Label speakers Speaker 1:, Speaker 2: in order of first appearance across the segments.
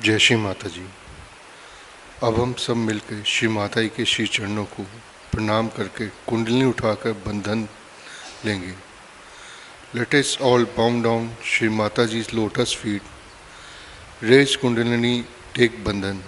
Speaker 1: जय श्री माता जी। अब हम सब मिलकर श्री माता जी के श्री चरणों को प्रणाम करके कुंडलिनी उठाकर बंधन लेंगे। Let us all bow down Shri Mata ji lotus feet, raise Kundalini, take bandhan.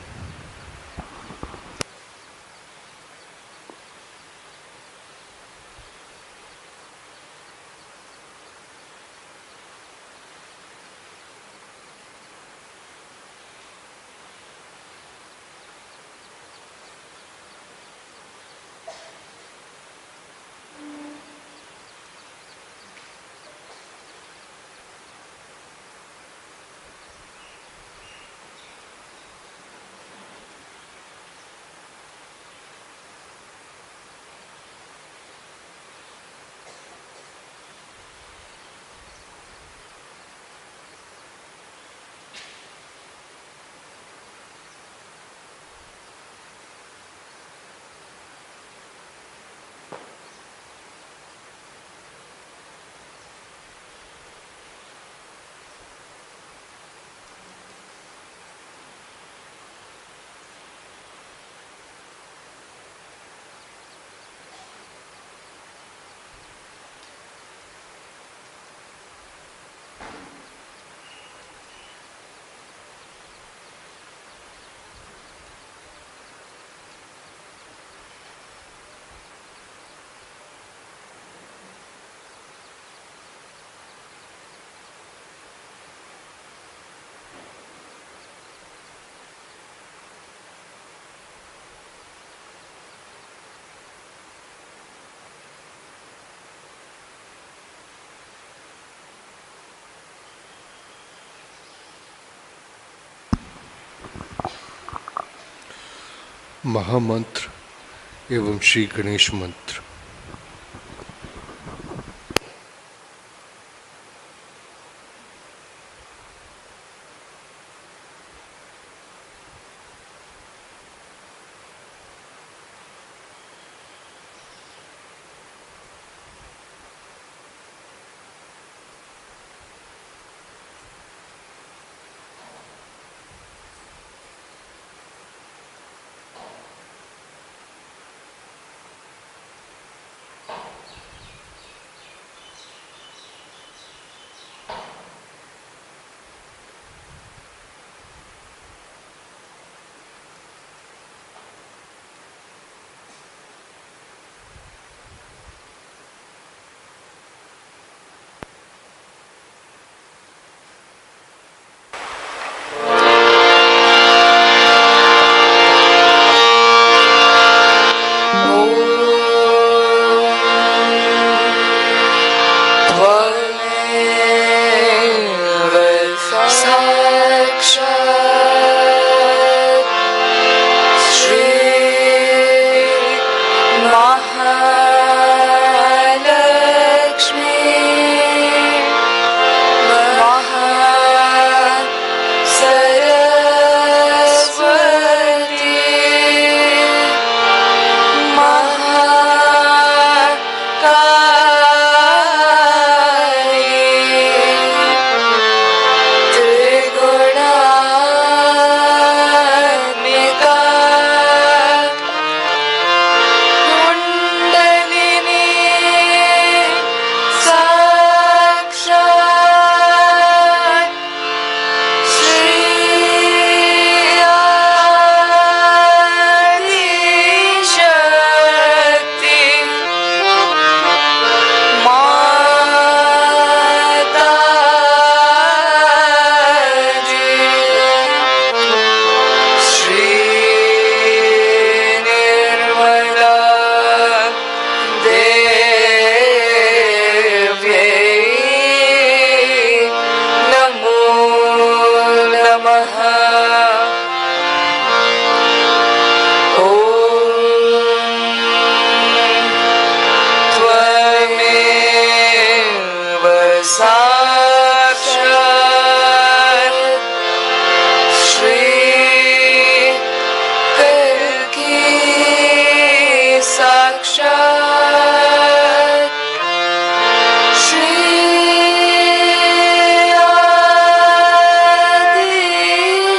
Speaker 1: महामंत्र एवं श्री गणेश मंत्र।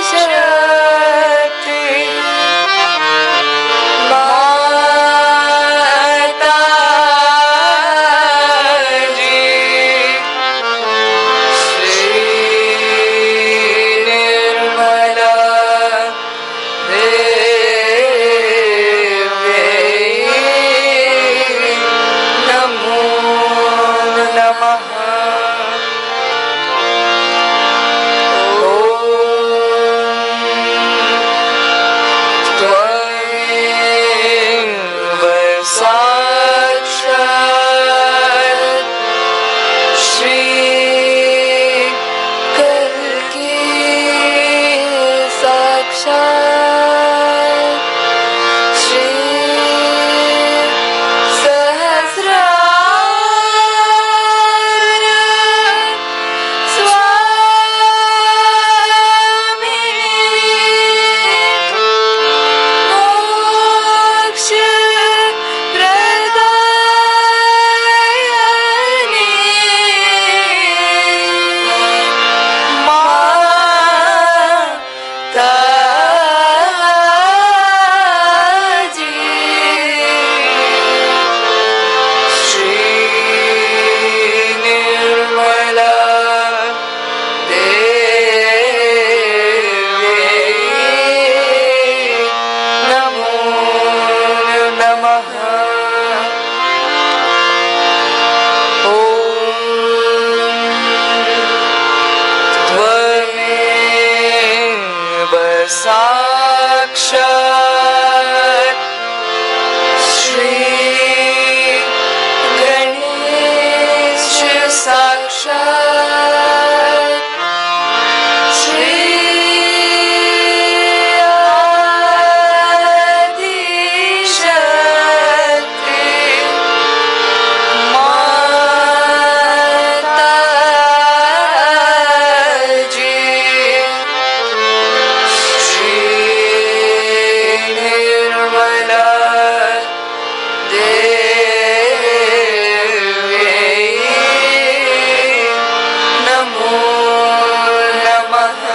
Speaker 2: Shri साक्षात् श्री गणेश साक्षात् श्री आदिशक्ति माताजी श्री निर्मला नमो नमः।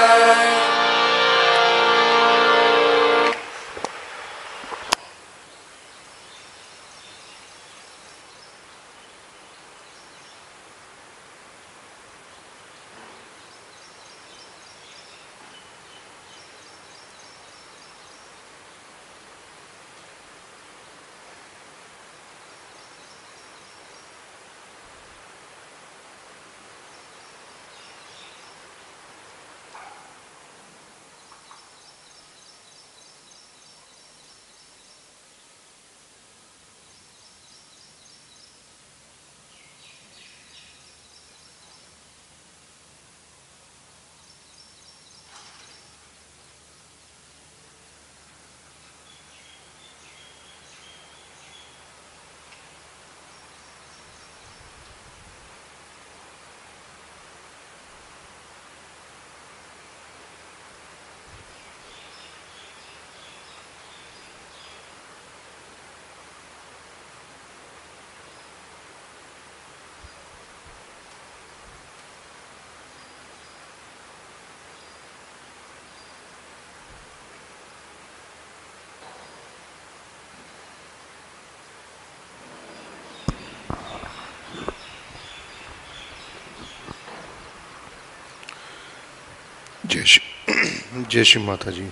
Speaker 1: जय श्री माता जी।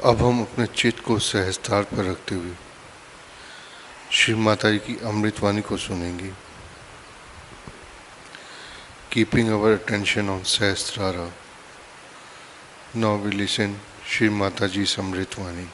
Speaker 1: अब हम अपने चित्त को सहस्त्रार पर रखते हुए श्री माता जी की अमृतवाणी को सुनेंगे। Keeping our attention on Sahasrara, now we listen Shri Mata ji अमृतवाणी।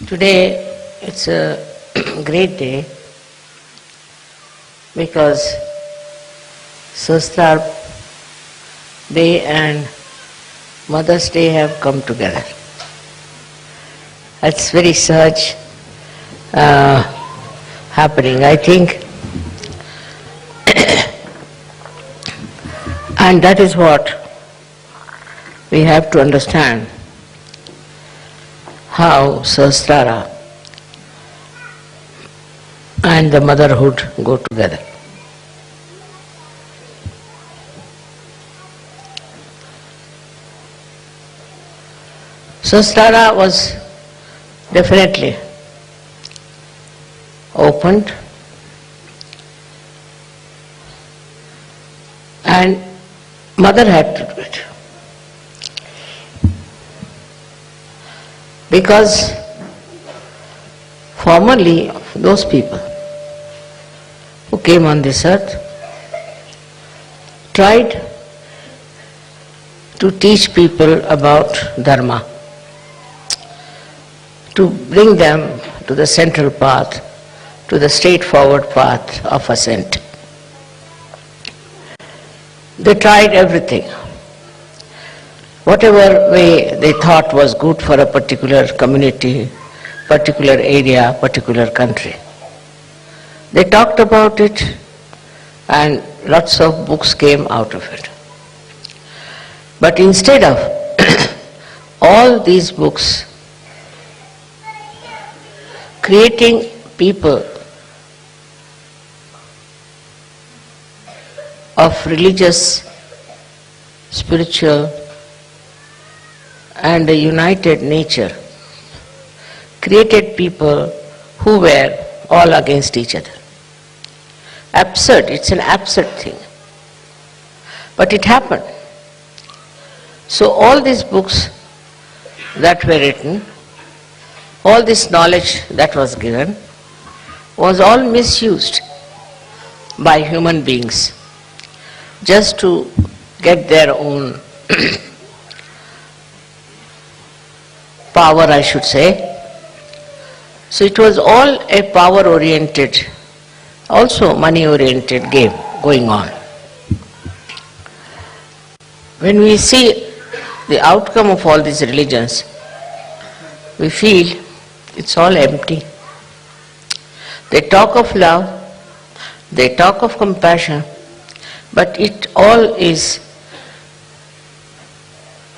Speaker 3: Today it's a great day because Sahasrara Day and Mother's Day have come together. It's very such happening, I think. And that is what we have to understand, how Sahasrara and the motherhood go together. Sahasrara was definitely opened and mother had to do it. Because formerly those people who came on this earth tried to teach people about dharma, to bring them to the central path, to the straightforward path of ascent. They tried everything. Whatever way they thought was good for a particular community, particular area, particular country. They talked about it and lots of books came out of it. But instead of all these books creating people of religious, spiritual and a united nature, created people who were all against each other. Absurd, it's an absurd thing. But it happened. So all these books that were written, all this knowledge that was given, was all misused by human beings just to get their own power, I should say. So it was all a power-oriented, also money-oriented game going on. When we see the outcome of all these religions, we feel it's all empty. They talk of love, they talk of compassion, but it all is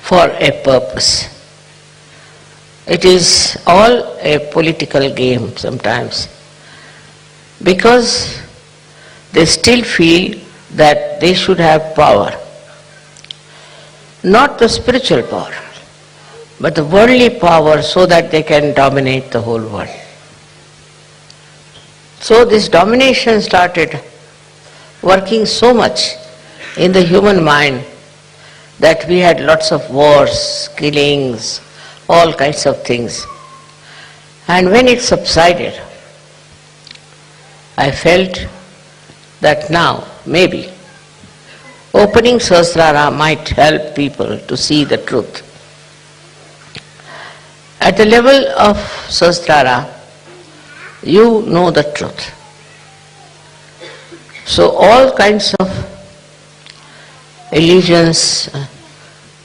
Speaker 3: for a purpose. It is all a political game sometimes, because they still feel that they should have power. Not the spiritual power, but the worldly power, so that they can dominate the whole world. So this domination started working so much in the human mind that we had lots of wars, killings, all kinds of things. And when it subsided, I felt that now, maybe, opening Sahasrara might help people to see the truth. At the level of Sahasrara, you know the truth. So all kinds of illusions,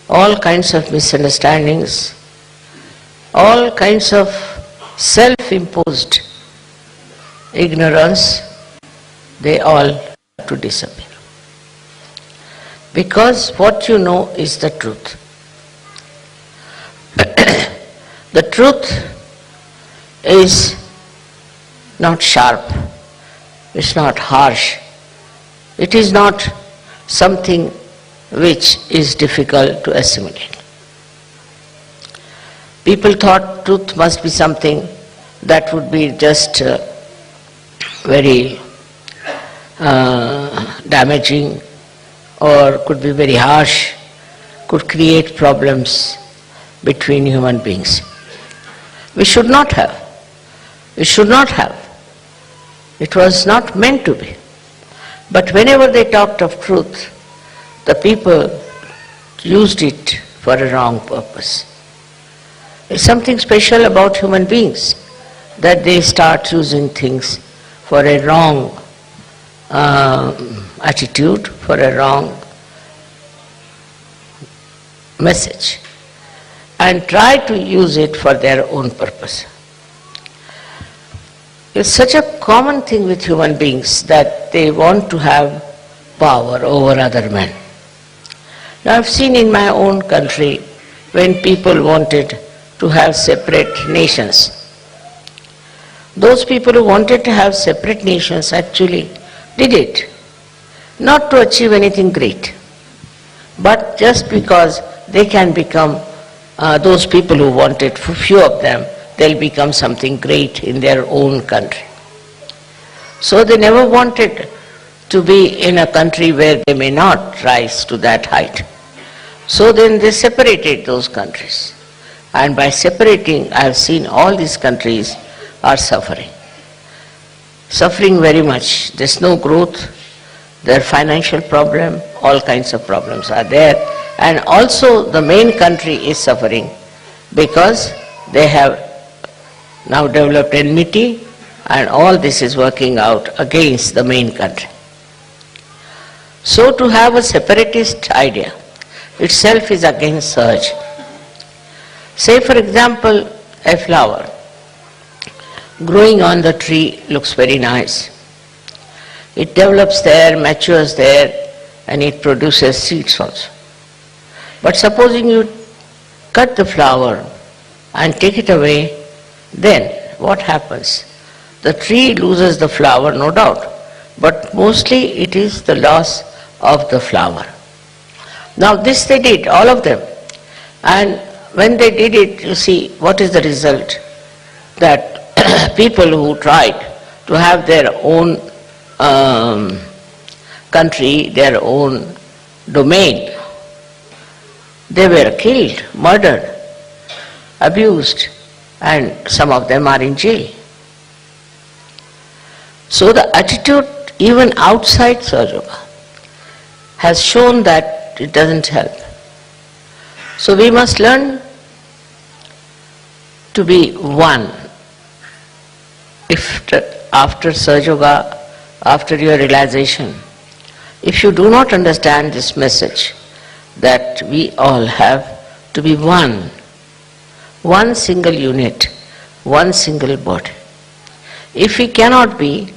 Speaker 3: all kinds of misunderstandings, all kinds of self-imposed ignorance, they all have to disappear. Because what you know is the truth. The truth is not sharp, it's not harsh, it is not something which is difficult to assimilate. People thought truth must be something that would be just very damaging, or could be very harsh, could create problems between human beings. We should not have. We should not have. It was not meant to be. But whenever they talked of truth, the people used it for a wrong purpose. It's something special about human beings, that they start using things for a wrong attitude, for a wrong message, and try to use it for their own purpose. It's such a common thing with human beings that they want to have power over other men. Now I've seen in my own country when people wanted to have separate nations. Those people who wanted to have separate nations actually did it, not to achieve anything great, but just because they can become, those people who wanted, for few of them, they'll become something great in their own country. So they never wanted to be in a country where they may not rise to that height. So then they separated those countries. And by separating, I have seen all these countries are suffering. Suffering very much. There's no growth, their financial problem, all kinds of problems are there. And also the main country is suffering because they have now developed enmity, and all this is working out against the main country. So to have a separatist idea itself is against Sahaj. Say for example, a flower. growing on the tree looks very nice. It develops there, matures there, and it produces seeds also. But supposing you cut the flower and take it away, then what happens? The tree loses the flower, no doubt, but mostly it is the loss of the flower. Now this they did, all of them. And when they did it, you see, what is the result? That people who tried to have their own country, their own domain, they were killed, murdered, abused, and some of them are in jail. So the attitude even outside Sahaja Yoga has shown that it doesn't help. So we must learn to be one. If after Sahaja Yoga, after your realization, if you do not understand this message that we all have to be one, one single unit, one single body. If we cannot be,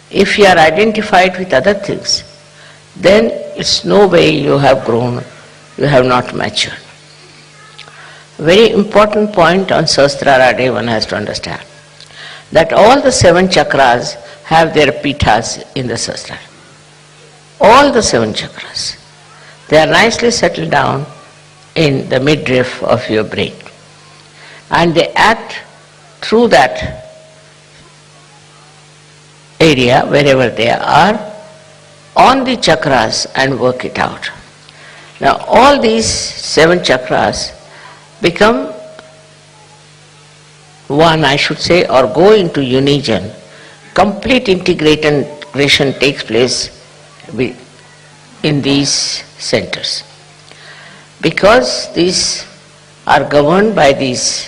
Speaker 3: if we are identified with other things, then it's no way you have grown, you have not matured. Very important point on Sahasrara day one has to understand, that all the 7 chakras have their pithas in the Sahasrara. All the 7 chakras. They are nicely settled down in the midriff of your brain. And they act through that area, wherever they are, on the chakras and work it out. Now all these 7 chakras become one, I should say, or go into unison. Complete integration takes place in these centers. Because these are governed by these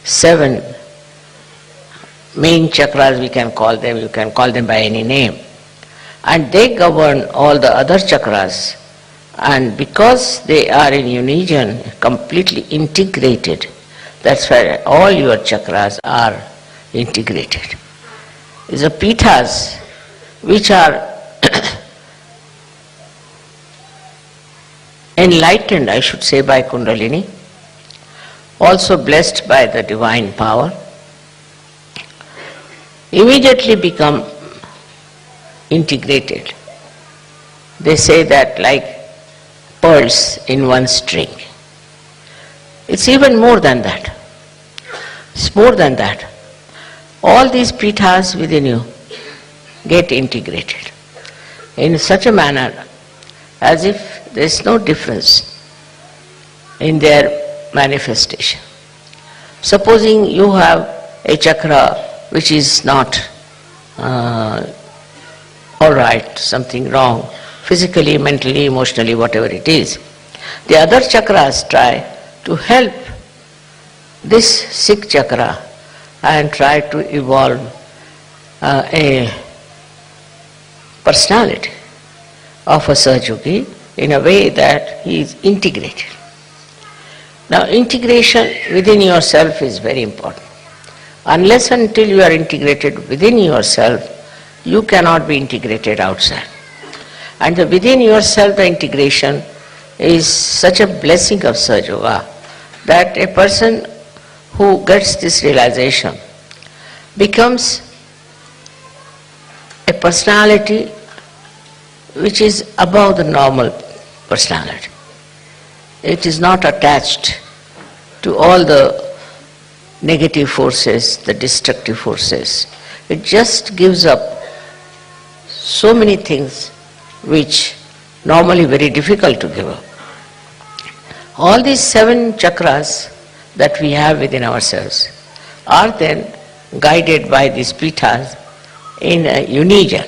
Speaker 3: 7 main chakras, we can call them, you can call them by any name. And they govern all the other chakras. And because they are in unison, completely integrated, that's why all your chakras are integrated. It's the pithas which are enlightened, I should say, by Kundalini, also blessed by the divine power, immediately become integrated. They say that like pearls in one string. It's even more than that. It's more than that. All these pithas within you get integrated in such a manner as if there is no difference in their manifestation. Supposing you have a chakra which is not all right, something wrong, physically, mentally, emotionally, whatever it is, the other chakras try to help this sick chakra and try to evolve a personality of a Sahaja in a way that he is integrated. Now integration within yourself is very important. Unless until you are integrated within yourself, you cannot be integrated outside. And within yourself the integration is such a blessing of Sahaja Yoga that a person who gets this realization becomes a personality which is above the normal personality. It is not attached to all the negative forces, the destructive forces. It just gives up so many things which normally very difficult to give up. All these 7 chakras that we have within ourselves are then guided by these pithas in a unison.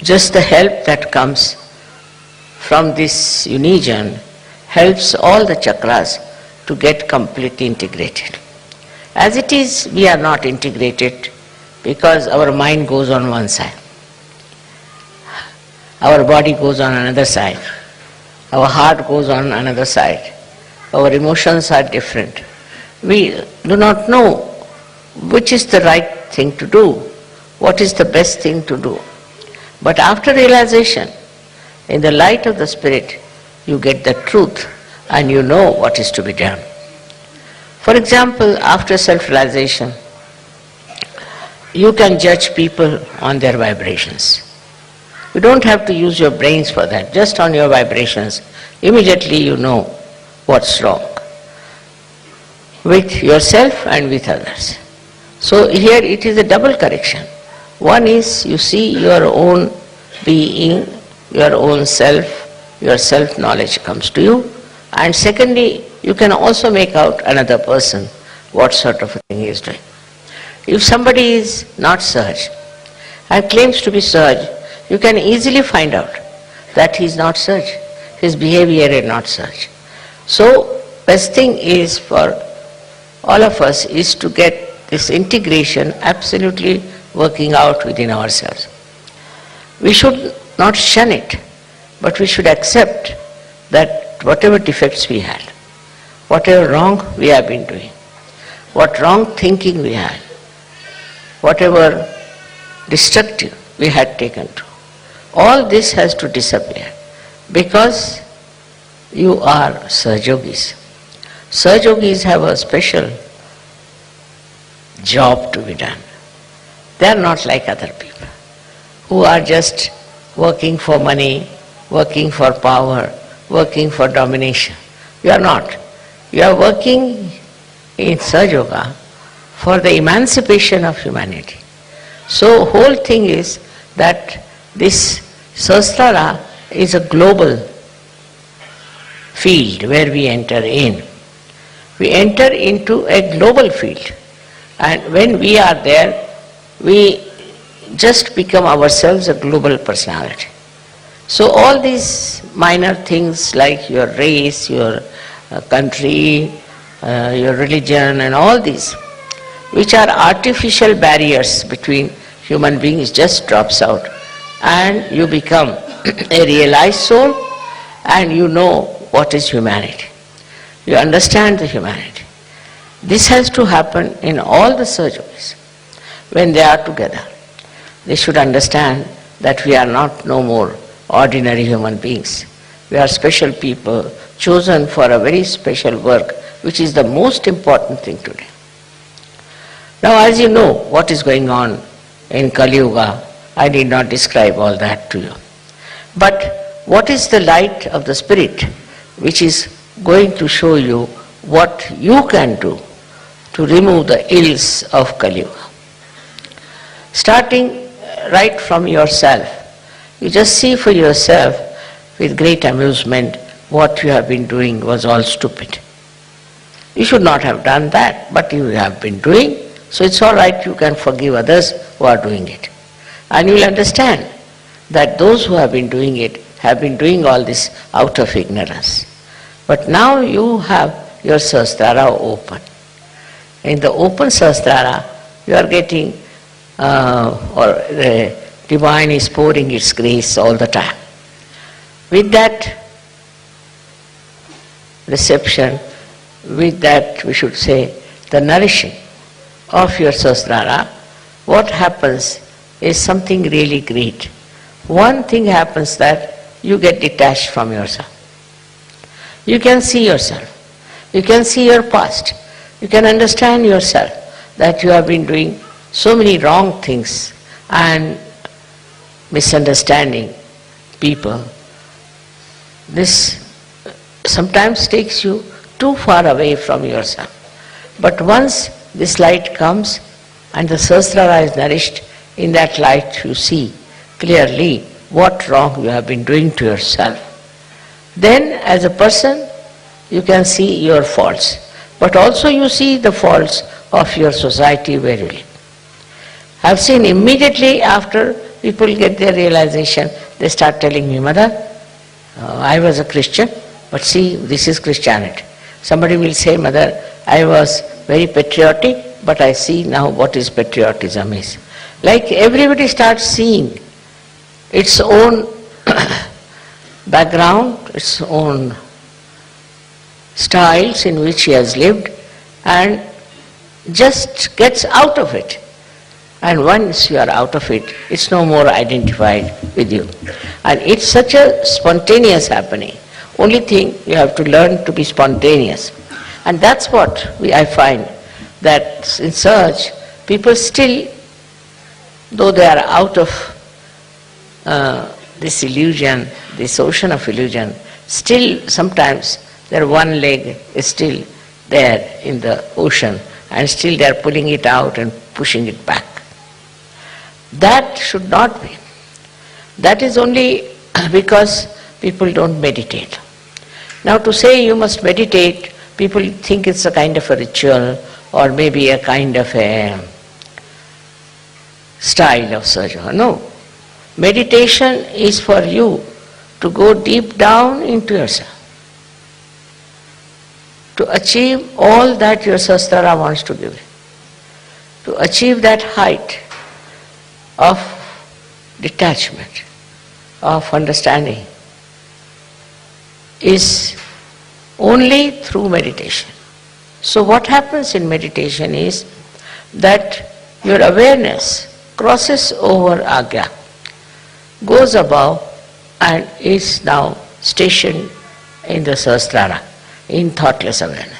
Speaker 3: Just the help that comes from this unison helps all the chakras to get completely integrated. As it is, we are not integrated because our mind goes on one side, our body goes on another side, our heart goes on another side, our emotions are different. we do not know which is the right thing to do, what is the best thing to do. But after realization, in the light of the Spirit, you get the truth and you know what is to be done. For example, after self-realization, you can judge people on their vibrations. You don't have to use your brains for that. Just on your vibrations, immediately you know what's wrong with yourself and with others. So here it is a double correction. One is you see your own being, your own self, your self-knowledge comes to you. And secondly, you can also make out another person, what sort of a thing he is doing. If somebody is not Sahaj and claims to be Sahaj, you can easily find out that he is not Sahaj. His behavior is not Sahaj. So, best thing is for all of us is to get this integration absolutely working out within ourselves. We should not shun it, but we should accept that whatever defects we had, whatever wrong we have been doing, what wrong thinking we had, whatever destructive we had taken to, all this has to disappear because you are Sahajogis. Sahajogis have a special job to be done. They are not like other people who are just working for money, working for power, working for domination. You are not. You are working in Sahaja for the emancipation of humanity. So whole thing is that this Sahasrara is a global field where we enter in. We enter into a global field, and when we are there, we just become ourselves a global personality. So all these minor things like your race, your country, your religion and all these, which are artificial barriers between human beings, just drops out and you become a realized soul and you know what is humanity. You understand the humanity. This has to happen in all the surgeries. When they are together, they should understand that we are not no more ordinary human beings. We are special people chosen for a very special work, which is the most important thing today. Now, as you know what is going on in Kali Yuga, I need not describe all that to you. But what is the light of the Spirit which is going to show you what you can do to remove the ills of Kali Yuga? Starting right from yourself, you just see for yourself with great amusement what you have been doing was all stupid. You should not have done that, but you have been doing, so it's all right, you can forgive others who are doing it. And you will understand that those who have been doing it have been doing all this out of ignorance. But now you have your Sahasrara open. In the open Sahasrara, you are getting, or the divine is pouring its grace all the time. With that reception, with that, we should say, the nourishing of your Sahasrara, what happens is something really great. One thing happens that you get detached from yourself. You can see yourself. You can see your past. You can understand yourself that you have been doing so many wrong things and misunderstanding people. This sometimes takes you too far away from yourself. But once this light comes and the Sahasrara is nourished, in that light you see clearly what wrong you have been doing to yourself. Then as a person you can see your faults, but also you see the faults of your society where you live. I have seen immediately after people get their realization, they start telling me, Mother, I was a Christian, but see, this is Christianity. Somebody will say, Mother, I was very patriotic, but I see now what is patriotism is. Like everybody starts seeing its own background, its own styles in which he has lived, and just gets out of it. And once you are out of it, it's no more identified with you. And it's such a spontaneous happening. Only thing, you have to learn to be spontaneous. And that's what I find, that in search, people still, though they are out of this illusion, this ocean of illusion, still sometimes their one leg is still there in the ocean, and still they are pulling it out and pushing it back. That should not be. That is only because people don't meditate. Now to say you must meditate, people think it's a kind of a ritual or maybe a kind of a style of search. No. Meditation is for you to go deep down into yourself, to achieve all that your Sahasrara wants to give you, to achieve that height of detachment, of understanding, is only through meditation. So what happens in meditation is that your awareness crosses over Agya, goes above and is now stationed in the Sahasrara, in thoughtless awareness.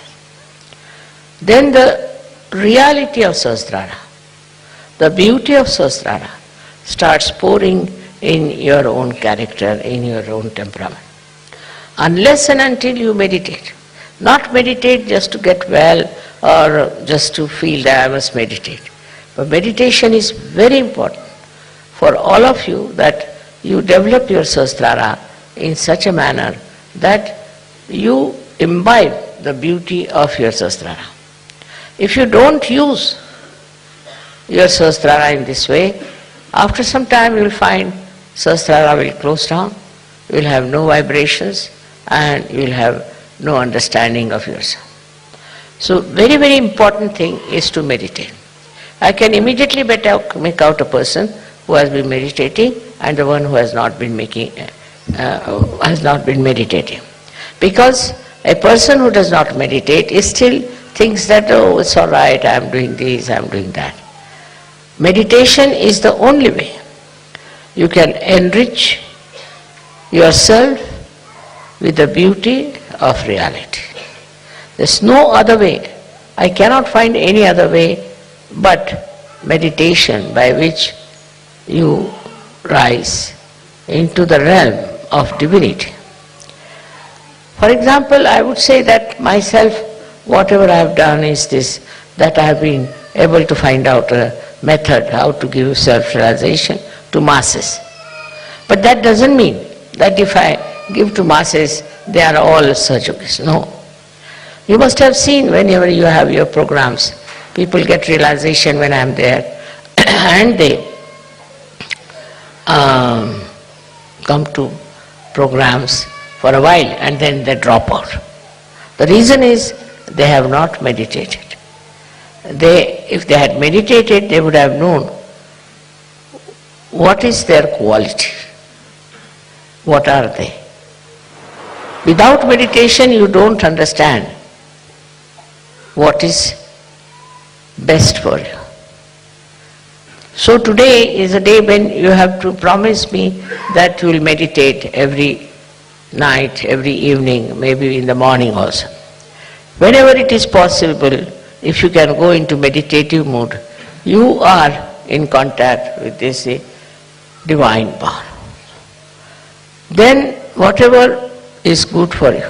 Speaker 3: Then the reality of Sahasrara, the beauty of Sahasrara starts pouring in your own character, in your own temperament. Unless and until you meditate, not meditate just to get well or just to feel that I must meditate. But meditation is very important for all of you, that you develop your Sahasrara in such a manner that you imbibe the beauty of your Sahasrara. If you don't use your Sahasrara in this way, after some time you will find Sahasrara will close down, you will have no vibrations and you will have no understanding of yourself. So very, very important thing is to meditate. I can immediately make out a person who has been meditating and the one who has not been meditating. Because a person who does not meditate is still thinks that, oh, it's all right, I am doing this, I am doing that. Meditation is the only way you can enrich yourself with the beauty of reality. There's no other way. I cannot find any other way but meditation, by which you rise into the realm of divinity. For example, I would say that myself, whatever I have done is this, that I have been able to find out a method how to give self-realization to masses. But that doesn't mean that if I give to masses, they are all searchers. No. You must have seen whenever you have your programs, people get realization when I am there and they come to programs for a while and then they drop out. The reason is they have not meditated. If they had meditated, they would have known what is their quality, what are they. Without meditation, you don't understand what is best for you. So today is a day when you have to promise me that you will meditate every night, every evening, maybe in the morning also. Whenever it is possible, if you can go into meditative mood, you are in contact with this divine power. Then whatever is good for you,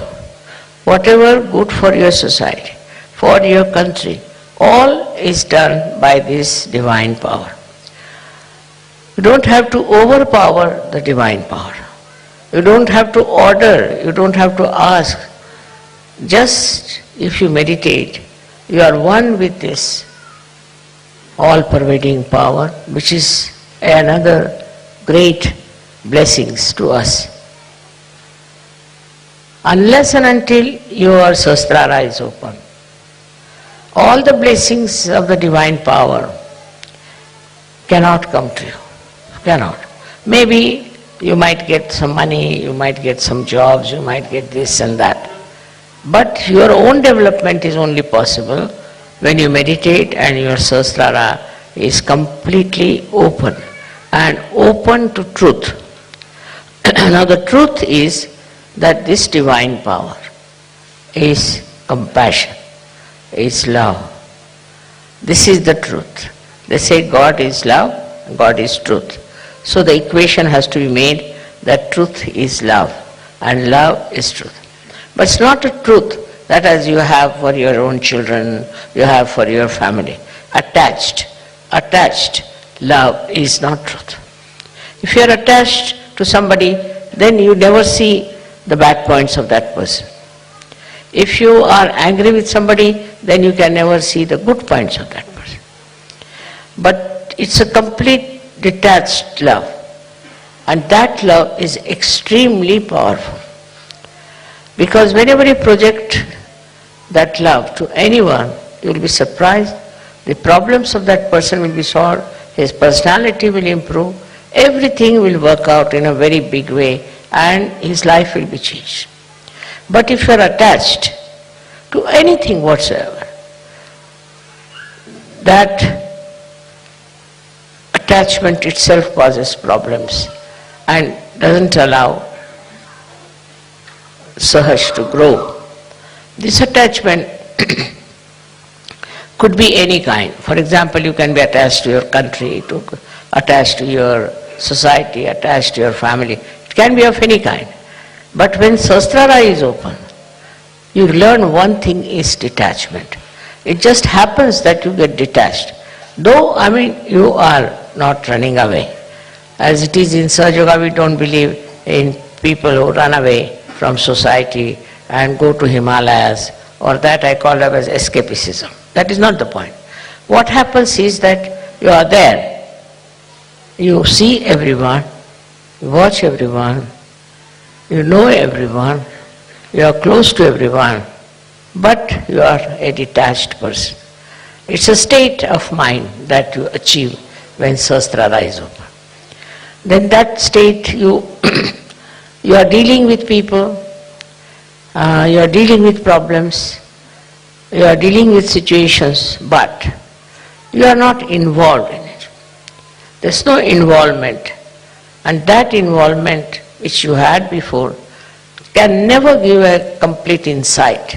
Speaker 3: whatever good for your society, for your country, all is done by this divine power. You don't have to overpower the divine power. You don't have to order, you don't have to ask. Just if you meditate, you are one with this all-pervading power, which is another great blessings to us. Unless and until your Sahasrara is open, all the blessings of the divine power cannot come to you. Cannot. Maybe you might get some money, you might get some jobs, you might get this and that. But your own development is only possible when you meditate and your Sahasrara is completely open and open to truth. Now the truth is that this divine power is compassion, is love. This is the truth. They say God is love, God is truth. So the equation has to be made that truth is love and love is truth. But it's not a truth that as you have for your own children, you have for your family. Attached love is not truth. If you are attached to somebody, then you never see the bad points of that person. If you are angry with somebody, then you can never see the good points of that person. But it's a complete detached love. And that love is extremely powerful. Because whenever you project that love to anyone, you will be surprised. The problems of that person will be solved, his personality will improve, everything will work out in a very big way and his life will be changed. But if you are attached to anything whatsoever, that attachment itself causes problems and doesn't allow Sahaj to grow. This attachment could be any kind. For example, you can be attached to your country, attached to your society, attached to your family. It can be of any kind. But when Sahasrara is open, you learn one thing is detachment. It just happens that you get detached. Though, you are not running away. As it is in Sahaja Yoga, we don't believe in people who run away from society and go to Himalayas, or that I call up as escapism. That is not the point. What happens is that you are there. You see everyone, you watch everyone, you know everyone, you are close to everyone, but you are a detached person. It's a state of mind that you achieve when Sahasrara is open. Then that state you are dealing with people, you are dealing with problems, you are dealing with situations, but you are not involved in it. There's no involvement. And that involvement which you had before can never give a complete insight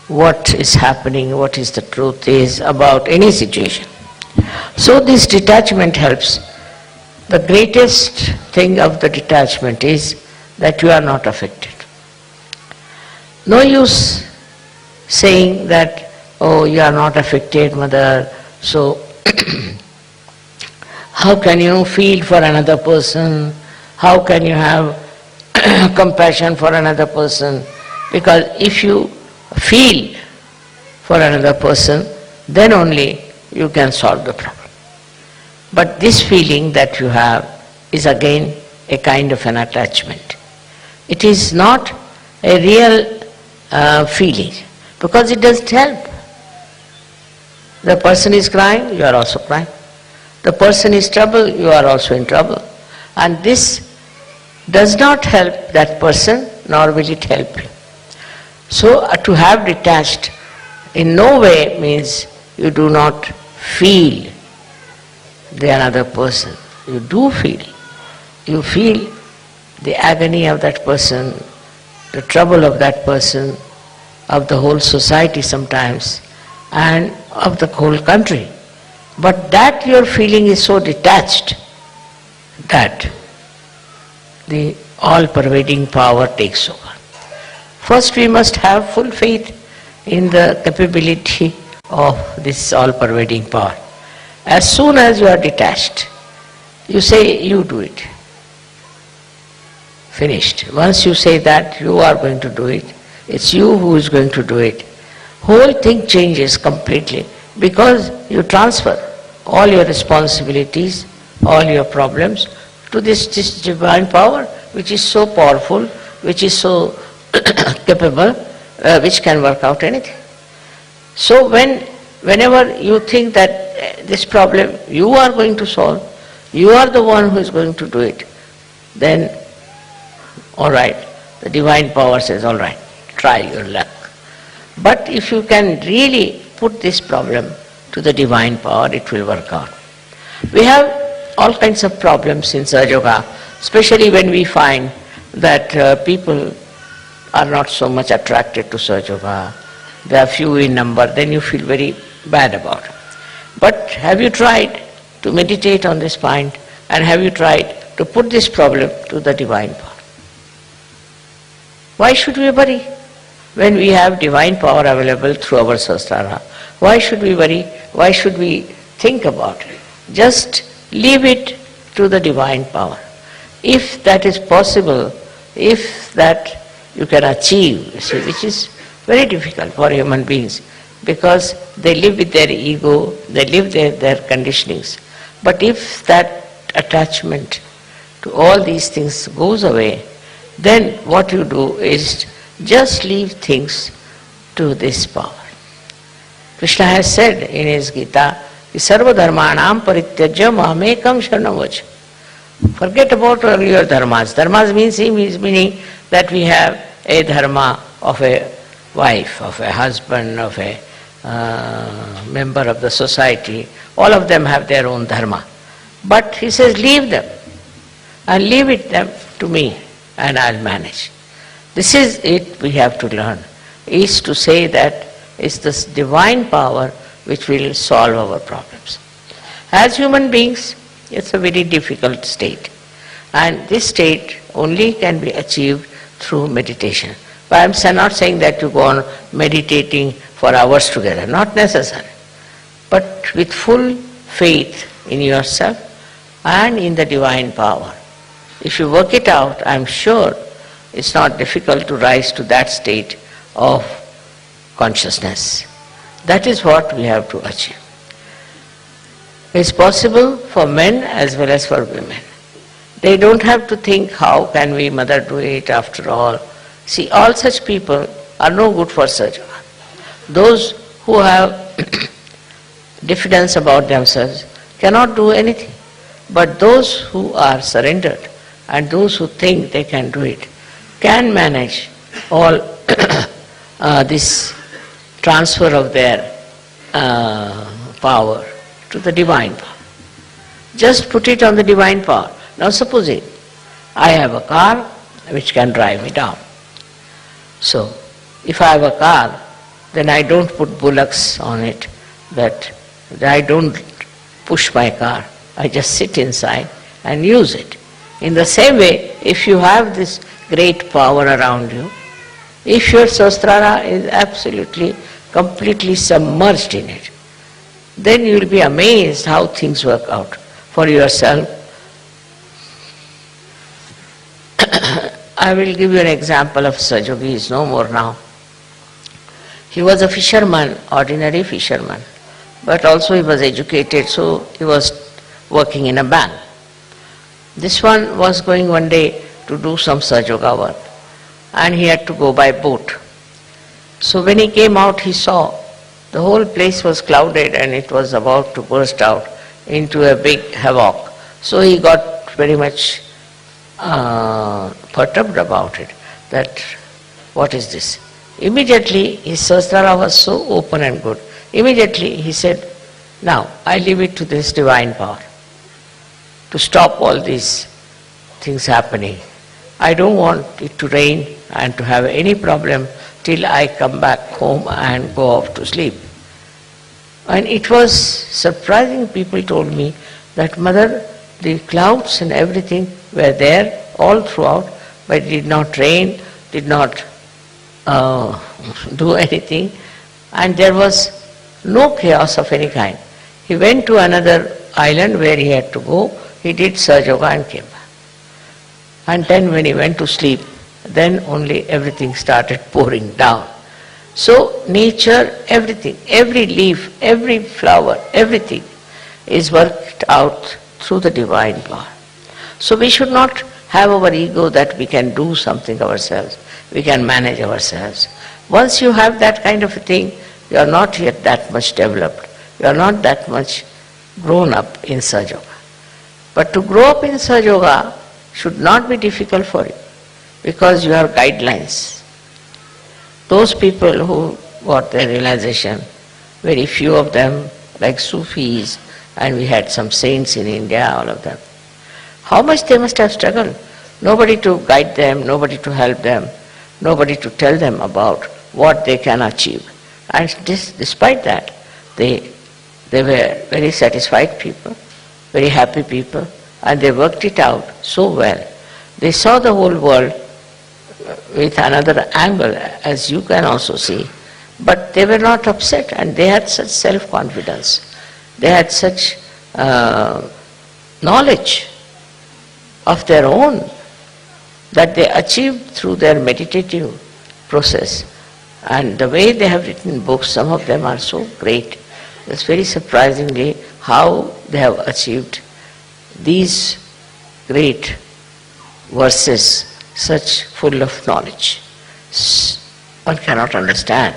Speaker 3: what is happening, what is the truth is about any situation. So this detachment helps. The greatest thing of the detachment is that you are not affected. No use saying that, oh, you are not affected, mother, so how can you feel for another person? How can you have compassion for another person? Because if you feel for another person, then only you can solve the problem. But this feeling that you have is again a kind of an attachment. It is not a real feeling, because it doesn't help. The person is crying, you are also crying. The person is troubled, you are also in trouble. And this does not help that person, nor will it help you. So to have detached in no way means you do not feel the another person. You do feel. You feel the agony of that person, the trouble of that person, of the whole society sometimes, and of the whole country. But that your feeling is so detached that the all-pervading power takes over. First we must have full faith in the capability of this all-pervading power. As soon as you are detached, you say, you do it. Finished. Once you say that you are going to do it, it's you who is going to do it, whole thing changes completely, because you transfer all your responsibilities, all your problems to this divine power, which is so powerful, which is so capable, which can work out anything. So whenever you think that this problem you are going to solve, you are the one who is going to do it, then all right, the divine power says, all right, try your luck. But if you can really put this problem to the divine power, it will work out. We have all kinds of problems in Sahaja Yoga, especially when we find that people are not so much attracted to Sahaja Yoga. They are few in number, then you feel very bad about it. But have you tried to meditate on this point, and have you tried to put this problem to the divine power? Why should we worry when we have divine power available through our Sahasrara? Why should we worry? Why should we think about it? Just leave it to the divine power. If that is possible, if that you can achieve, you see, which is very difficult for human beings, because they live with their ego, they live their conditionings. But if that attachment to all these things goes away, then what you do is just leave things to this power. Krishna has said in his Gita, Sarva dharmanam parityajya mamekam sharanam vraj. Forget about all your dharmas. Dharmas means meaning that we have a dharma of a wife, of a husband, of a member of the society. All of them have their own dharma. But he says, leave them and leave it them to me and I'll manage. This is it we have to learn, is to say that it's this divine power which will solve our problems. As human beings, it's a very difficult state. And this state only can be achieved through meditation. But I'm not saying that you go on meditating for hours together, not necessary. But with full faith in yourself and in the divine power. If you work it out, I'm sure it's not difficult to rise to that state of consciousness. That is what we have to achieve. It's possible for men as well as for women. They don't have to think, how can we mother do it after all. See, all such people are no good for Sahaja Yoga. Those who have diffidence about themselves cannot do anything. But those who are surrendered and those who think they can do it can manage all this transfer of their power to the divine power. Just put it on the divine power. Now supposing I have a car which can drive me down. So if I have a car, then I don't put bullocks on it, that I don't push my car. I just sit inside and use it. In the same way, if you have this great power around you, if your Sahasrara is absolutely, completely submerged in it, then you will be amazed how things work out for yourself. I will give you an example of Sahaja Yogi. He is no more now. He was a fisherman, ordinary fisherman, but also he was educated, so he was working in a bank. This one was going one day to do some Sahaja Yoga work, and he had to go by boat. So when he came out, he saw the whole place was clouded and it was about to burst out into a big havoc. So he got very much perturbed about it, that what is this? Immediately his Sahasrara was so open and good. Immediately he said, now I leave it to this divine power to stop all these things happening. I don't want it to rain and to have any problem till I come back home and go off to sleep. And it was surprising. People told me that, Mother, the clouds and everything were there all throughout, but it did not rain, did not do anything, and there was no chaos of any kind. He went to another island where he had to go, he did Sahaja Yoga and came back. And then when he went to sleep, then only everything started pouring down. So nature, everything, every leaf, every flower, everything is worked out through the divine power. So we should not have our ego that we can do something ourselves, we can manage ourselves. Once you have that kind of a thing, you are not yet that much developed, you are not that much grown up in Sahaja Yoga. But to grow up in Sahaja Yoga should not be difficult for you, because you have guidelines. Those people who got their realization very few of them, like Sufis, and we had some saints in India, all of them. How much they must have struggled. Nobody to guide them, nobody to help them, nobody to tell them about what they can achieve. And despite that, they were very satisfied people, very happy people, and they worked it out so well. They saw the whole world with another angle, as you can also see, but they were not upset, and they had such self-confidence. They had such knowledge of their own that they achieved through their meditative process. And the way they have written books, some of them are so great. It's very surprisingly how they have achieved these great verses, such full of knowledge. One cannot understand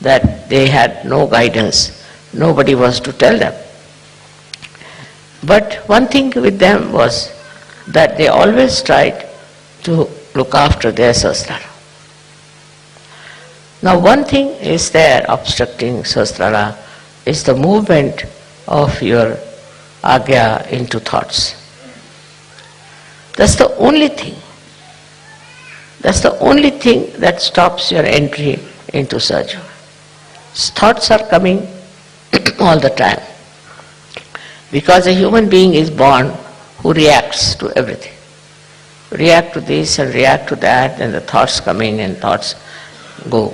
Speaker 3: that they had no guidance, nobody was to tell them. But one thing with them was that they always tried to look after their Sahasrara. Now one thing is there obstructing Sahasrara is the movement of your ARYA into thoughts. That's the only thing. That's the only thing that stops your entry into Sahaja. Thoughts are coming all the time. Because a human being is born who reacts to everything. React to this and react to that, and the thoughts come in and thoughts go.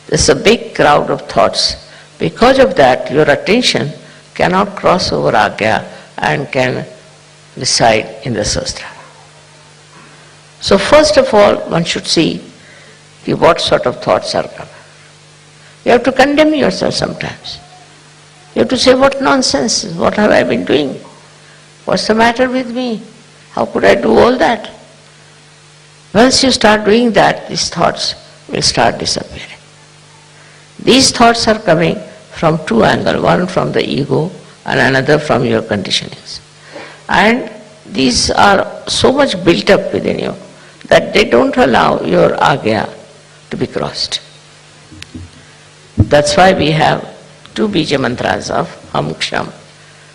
Speaker 3: There's a big crowd of thoughts. Because of that, your attention cannot cross over ARYA and can reside in the Sahasrara. So first of all, one should see what sort of thoughts are coming. You have to condemn yourself sometimes. You have to say, what nonsense, what have I been doing? What's the matter with me? How could I do all that? Once you start doing that, these thoughts will start disappearing. These thoughts are coming from two angles, one from the ego and another from your conditionings. And these are so much built up within you that they don't allow your ARYA to be crossed. That's why we have two bija mantras of Ham Ksham.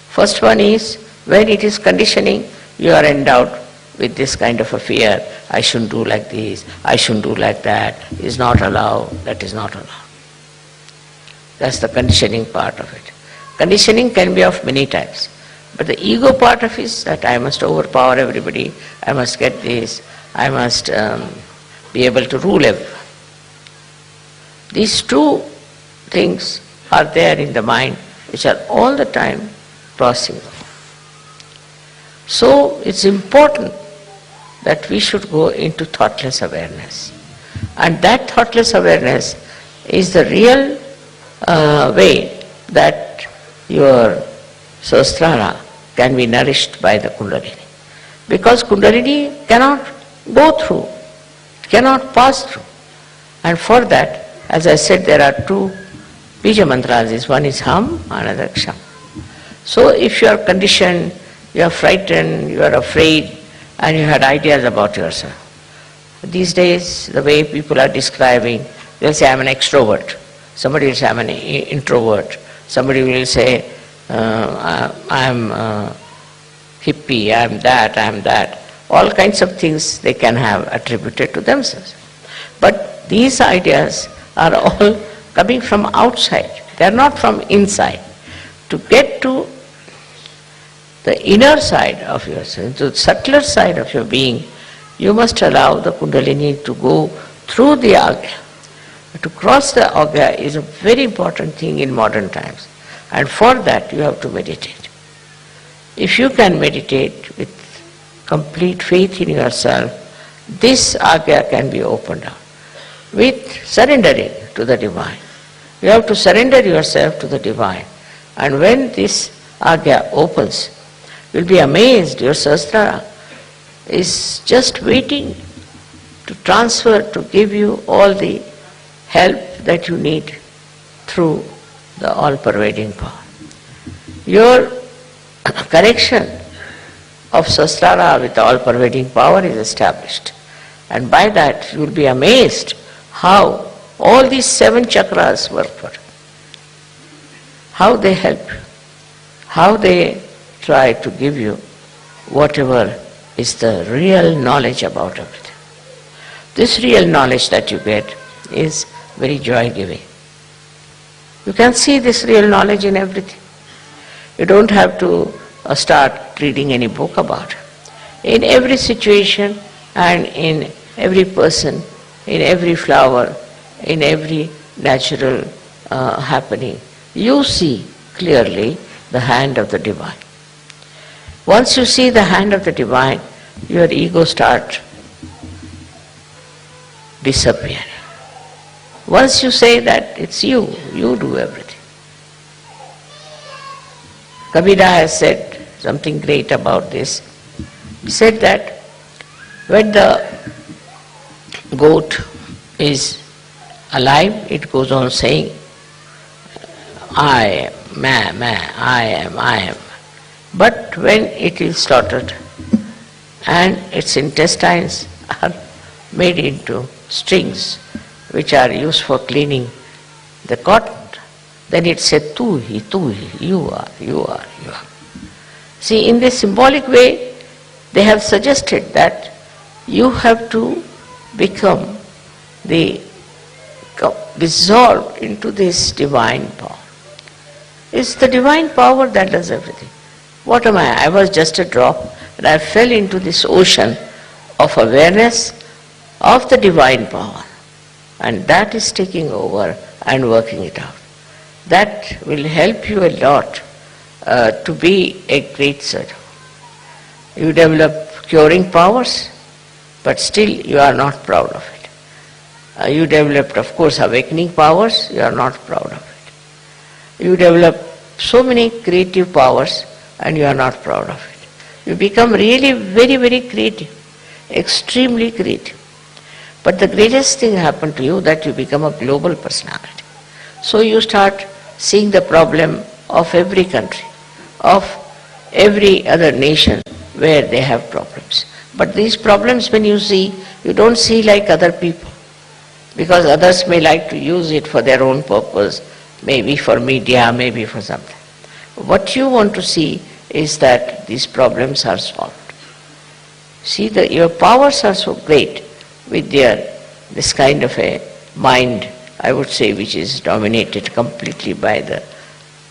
Speaker 3: First one is, when it is conditioning, you are endowed with this kind of a fear. I shouldn't do like this, I shouldn't do like that, is not allowed, that is not allowed. That's the conditioning part of it. Conditioning can be of many types. But the ego part of it is that I must overpower everybody, I must get this, I must be able to rule everyone. These two things are there in the mind which are all the time crossing. So it's important that we should go into thoughtless awareness. And that thoughtless awareness is the real way that your Sahasrara can be nourished by the Kundalini. Because Kundalini cannot go through, cannot pass through. And for that, as I said, there are two bija mantras. One is Ham, another Ksham. So if you are conditioned, you are frightened, you are afraid, and you had ideas about yourself. These days, the way people are describing, they'll say, I'm an extrovert. Somebody will say, I'm an introvert. Somebody will say, I'm hippie, I'm that. All kinds of things they can have attributed to themselves. But these ideas are all coming from outside. They are not from inside. To get to the inner side of yourself, to the subtler side of your being, you must allow the Kundalini to go through the ARYA. To cross the ARYA is a very important thing in modern times. And for that you have to meditate. If you can meditate with complete faith in yourself, this ARYA can be opened up. With surrendering to the Divine. You have to surrender yourself to the Divine. And when this ARYA opens, you'll be amazed, your Sahasrara is just waiting to transfer, to give you all the help that you need through the all-pervading power. Your connection of Sahasrara with the all-pervading power is established. And by that you will be amazed how all these 7 chakras work for you. how they help you, how they try to give you whatever is the real knowledge about everything. This real knowledge that you get is very joy-giving. You can see this real knowledge in everything. You don't have to start reading any book about it. In every situation and in every person, in every flower, in every natural happening, you see clearly the hand of the divine. Once you see the hand of the divine, your ego starts disappearing. Once you say that it's you do everything. Kabira has said something great about this. He said that when the goat is alive, it goes on saying, I am, I am. But when it is slaughtered and its intestines are made into strings which are used for cleaning the cotton, then it said, tu hi, you are. See, in this symbolic way, they have suggested that you have to become dissolved into this divine power. It's the divine power that does everything. What am I? I was just a drop and I fell into this ocean of awareness of the divine power, and that is taking over and working it out. That will help you a lot to be a great surgeon. You develop curing powers, but still you are not proud of it. You developed, of course, awakening powers, you are not proud of it. You develop so many creative powers and you are not proud of it. You become really very, very creative, extremely creative. But the greatest thing happened to you that you become a global personality. So you start seeing the problem of every country, of every other nation where they have problems. But these problems, when you see, you don't see like other people, because others may like to use it for their own purpose, maybe for media, maybe for something. What you want to see is that these problems are solved. See, your powers are so great with this kind of a mind, I would say, which is dominated completely by the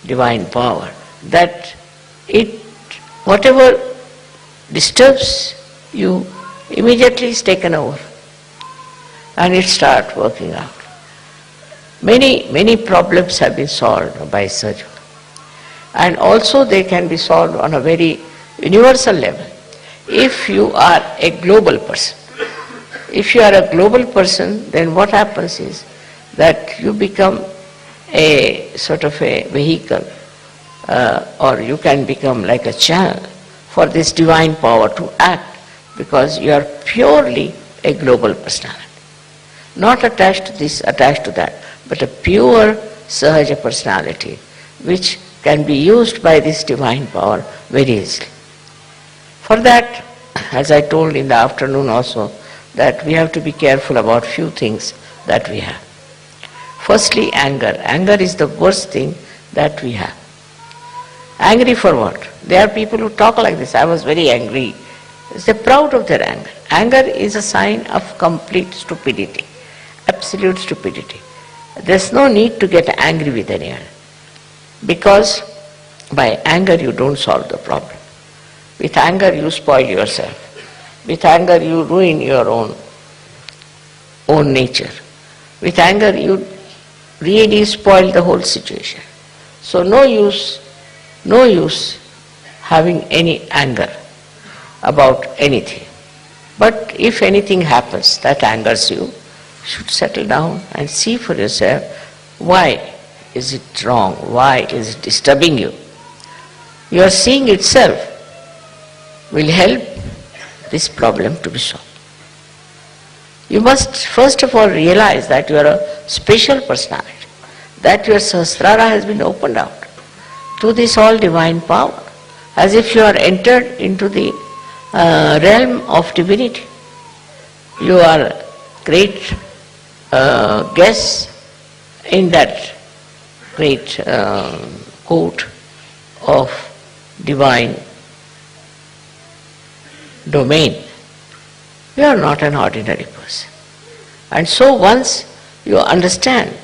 Speaker 3: divine power, that whatever disturbs you immediately is taken over and it starts working out. Many problems have been solved by surgery, and also they can be solved on a very universal level. If you are a global person, then what happens is that you become a sort of a vehicle, or you can become like a channel for this divine power to act, because you are purely a global personality. Not attached to this, attached to that, but a pure Sahaja personality which can be used by this divine power very easily. For that, as I told in the afternoon also, that we have to be careful about few things that we have. Firstly, anger. Anger is the worst thing that we have. Angry for what? There are people who talk like this. I was very angry. They're proud of their anger. Anger is a sign of complete stupidity, absolute stupidity. There's no need to get angry with anyone, because by anger you don't solve the problem. With anger you spoil yourself. With anger you ruin your own nature. With anger you really spoil the whole situation. So no use having any anger about anything. But if anything happens that angers you, you should settle down and see for yourself, why is it wrong? Why is it disturbing you? Your seeing itself will help this problem to be solved. You must first of all realize that you are a special personality, that your Sahasrara has been opened out to this all divine power, as if you are entered into the realm of divinity. You are great guests in that great court of divine domain. You are not an ordinary person. And so once you understand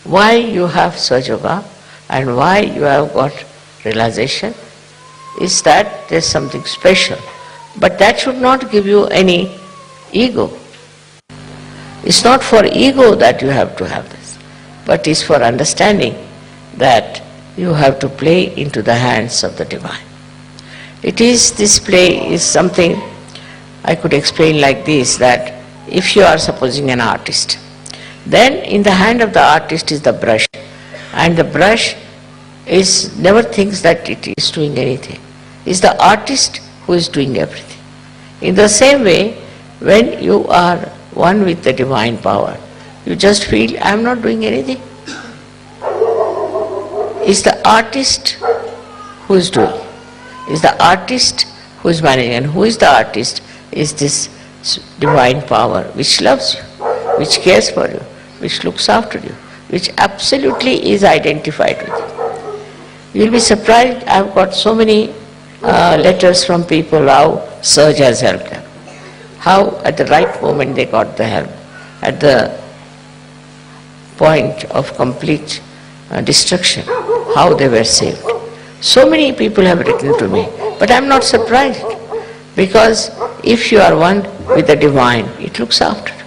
Speaker 3: why you have Sahaja and why you have got realization, is that there's something special. But that should not give you any ego. It's not for ego that you have to have this, but it's for understanding that you have to play into the hands of the divine. This play is something I could explain like this, that if you are supposing an artist, then in the hand of the artist is the brush, and the brush never thinks that it is doing anything. It's the artist who is doing everything. In the same way, when you are one with the divine power, you just feel, I am not doing anything. It's the artist who is doing. It's the artist who is managing. And who is the artist? Is this divine power which loves you, which cares for you, which looks after you, which absolutely is identified with you. You'll be surprised, I've got so many letters from people how Surge has helped them. How at the right moment they got the help. At the point of complete destruction, how they were saved. So many people have written to me, but I'm not surprised, because if you are one with the divine, it looks after you.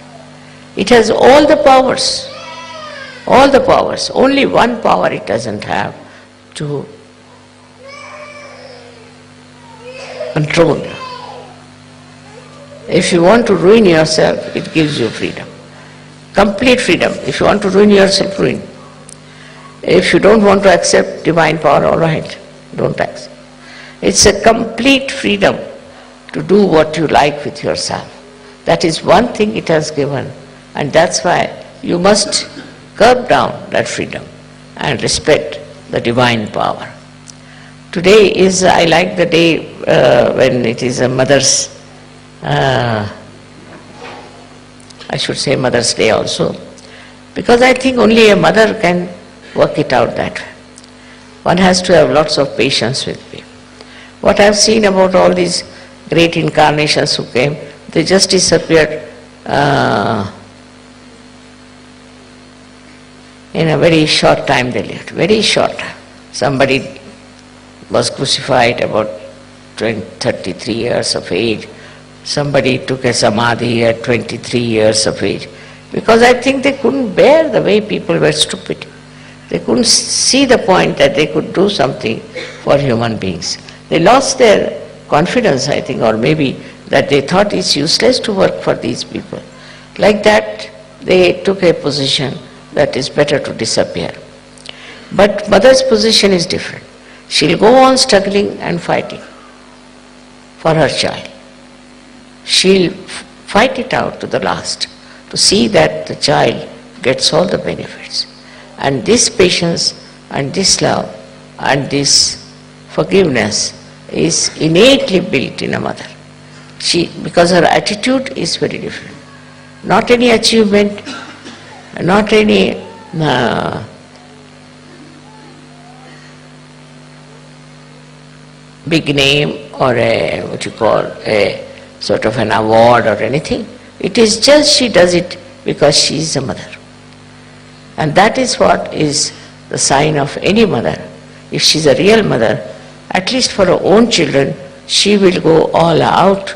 Speaker 3: It has all the powers, all the powers. Only one power it doesn't have, to control you. If you want to ruin yourself, it gives you freedom. Complete freedom. If you want to ruin yourself, ruin. If you don't want to accept divine power, all right, don't accept. It's a complete freedom to do what you like with yourself. That is one thing it has given, and that's why you must curb down that freedom and respect the divine power. Today is, I like the day when it is a mother's, I should say Mother's Day also, because I think only a mother can work it out that way. One has to have lots of patience with me. What I have seen about all these great incarnations who came, they just disappeared in a very short time they lived, very short. Somebody was crucified about 33 years of age. Somebody took a samadhi at 23 years of age. Because I think they couldn't bear the way people were stupid. They couldn't see the point that they could do something for human beings. They lost their confidence, I think, or maybe that they thought it's useless to work for these people. Like that, they took a position that is better to disappear. But mother's position is different. She'll go on struggling and fighting for her child. She'll fight it out to the last to see that the child gets all the benefits. And this patience and this love and this forgiveness is innately built in a mother. Because her attitude is very different. Not any achievement, not any big name or a sort of an award or anything. It is just she does it because she is a mother. And that is what is the sign of any mother. If she is a real mother, at least for her own children, she will go all out.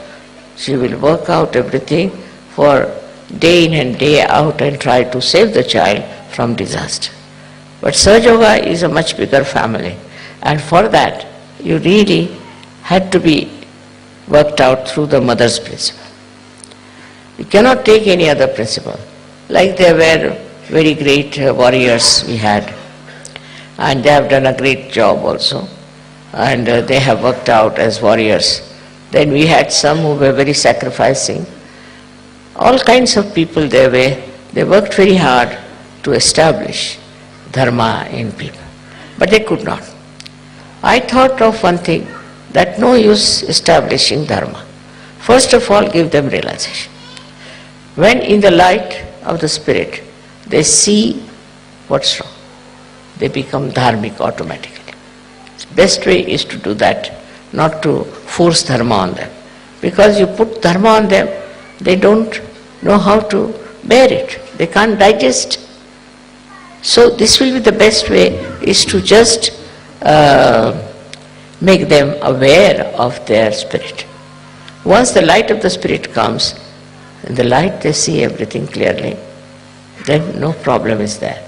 Speaker 3: She will work out everything for day in and day out and try to save the child from disaster. But Sahaja is a much bigger family, and for that you really had to be worked out through the mother's principle. You cannot take any other principle. Like there were very great warriors we had, and they have done a great job also, and they have worked out as warriors. Then we had some who were very sacrificing. All kinds of people there were. They worked very hard to establish dharma in people, but they could not. I thought of one thing, that no use establishing dharma. First of all, give them realization. When in the light of the spirit they see what's wrong, they become dharmic automatically. Best way is to do that, not to force dharma on them. Because you put dharma on them, they don't know how to bear it. They can't digest. So this will be the best way, is to just make them aware of their spirit. Once the light of the spirit comes, in the light they see everything clearly, then no problem is there.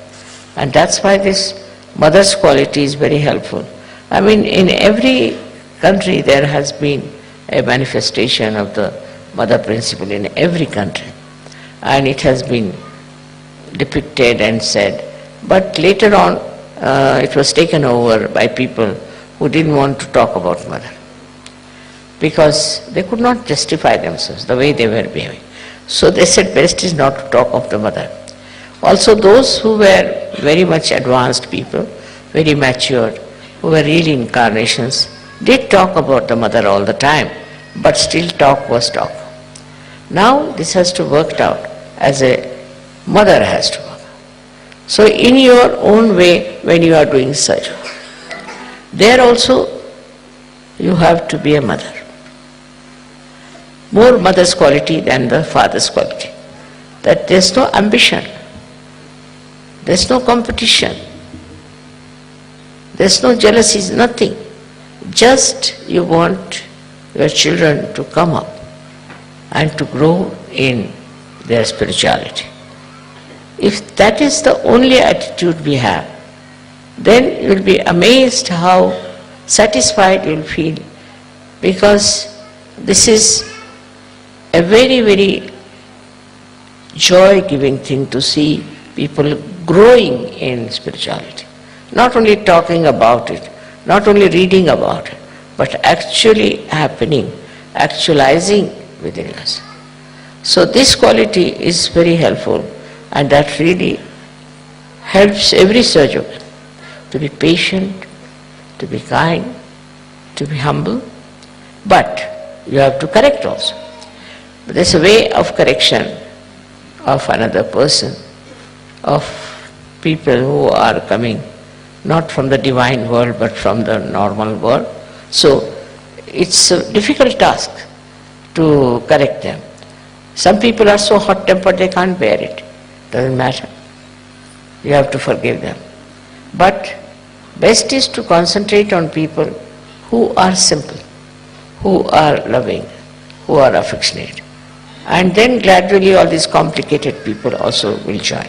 Speaker 3: And that's why this mother's quality is very helpful. I mean, in every country there has been a manifestation of the mother principle in every country. And it has been depicted and said. But later on, it was taken over by people who didn't want to talk about mother, because they could not justify themselves the way they were behaving. So they said best is not to talk of the mother. Also those who were very much advanced people, very matured, who were real incarnations, did talk about the mother all the time, but still talk was talk. Now this has to work out as a mother has to work. So in your own way, when you are doing surgery, there also you have to be a mother. More mother's quality than the father's quality. That there's no ambition, there's no competition, there's no jealousies, nothing. Just you want your children to come up and to grow in their spirituality. If that is the only attitude we have, then you will be amazed how satisfied you will feel, because this is a very, very joy-giving thing to see people growing in spirituality. Not only talking about it, not only reading about it, but actually happening, actualizing within us. So this quality is very helpful, and that really helps every surgeon to be patient, to be kind, to be humble, but you have to correct also. But there's a way of correction of another person, of people who are coming not from the divine world but from the normal world. So it's a difficult task to correct them. Some people are so hot-tempered they can't bear it. Doesn't matter. You have to forgive them. But best is to concentrate on people who are simple, who are loving, who are affectionate. And then gradually all these complicated people also will join.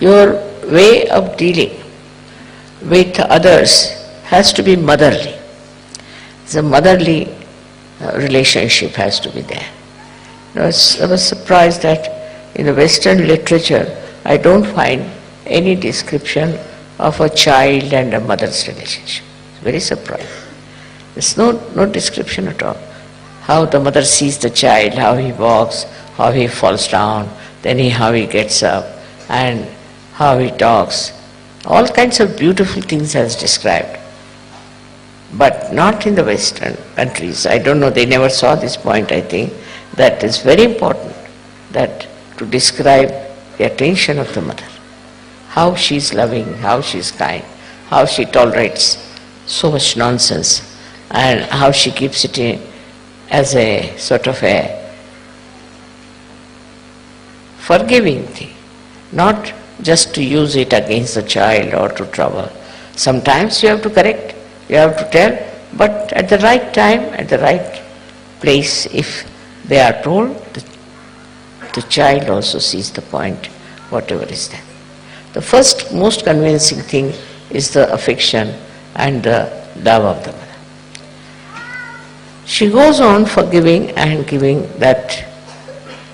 Speaker 3: Your way of dealing with others has to be motherly. The motherly relationship has to be there. I was surprised that in the Western literature I don't find any description of a child and a mother's relationship. It's very surprising. There's no description at all. How the mother sees the child, how he walks, how he falls down, then how he gets up, and how he talks. All kinds of beautiful things as described. But not in the Western countries. I don't know, they never saw this point, I think. That is very important, that to describe the attention of the mother. How she is loving, how she is kind, how she tolerates so much nonsense, and how she keeps it in as a sort of a forgiving thing, not just to use it against the child or to trouble. Sometimes you have to correct, you have to tell, but at the right time, at the right place, if they are told, the child also sees the point, whatever is there. The first most convincing thing is the affection and the love of the mother. She goes on forgiving and giving that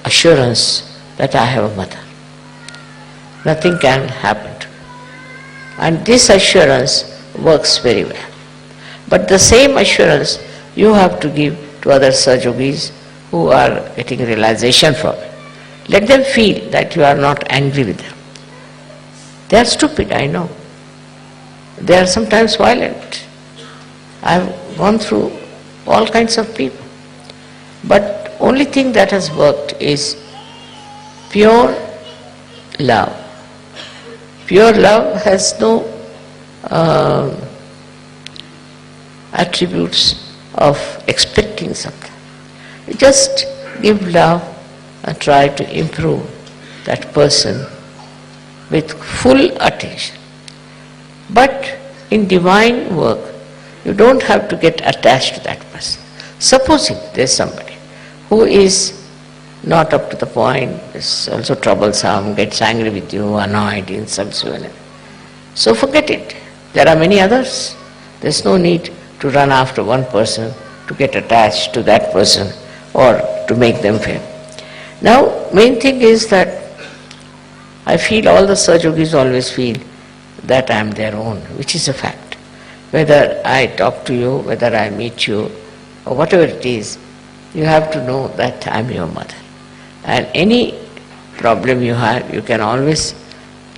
Speaker 3: assurance that I have a mother. Nothing can happen to me. And this assurance works very well. But the same assurance you have to give to other Sahajogis who are getting realization from it. Let them feel that you are not angry with them. They are stupid, I know. They are sometimes violent. I have gone through all kinds of people. But only thing that has worked is pure love. Pure love has no attributes of expecting something. You just give love and try to improve that person with full attention. But in divine work, you don't have to get attached to that person. Supposing there's somebody who is not up to the point, is also troublesome, gets angry with you, annoyed, insults you. So forget it. There are many others. There's no need to run after one person, to get attached to that person or to make them feel. Now, main thing is that I feel all the Sahajogis always feel that I am their own, which is a fact. Whether I talk to you, whether I meet you, or whatever it is, you have to know that I am your mother. And any problem you have, you can always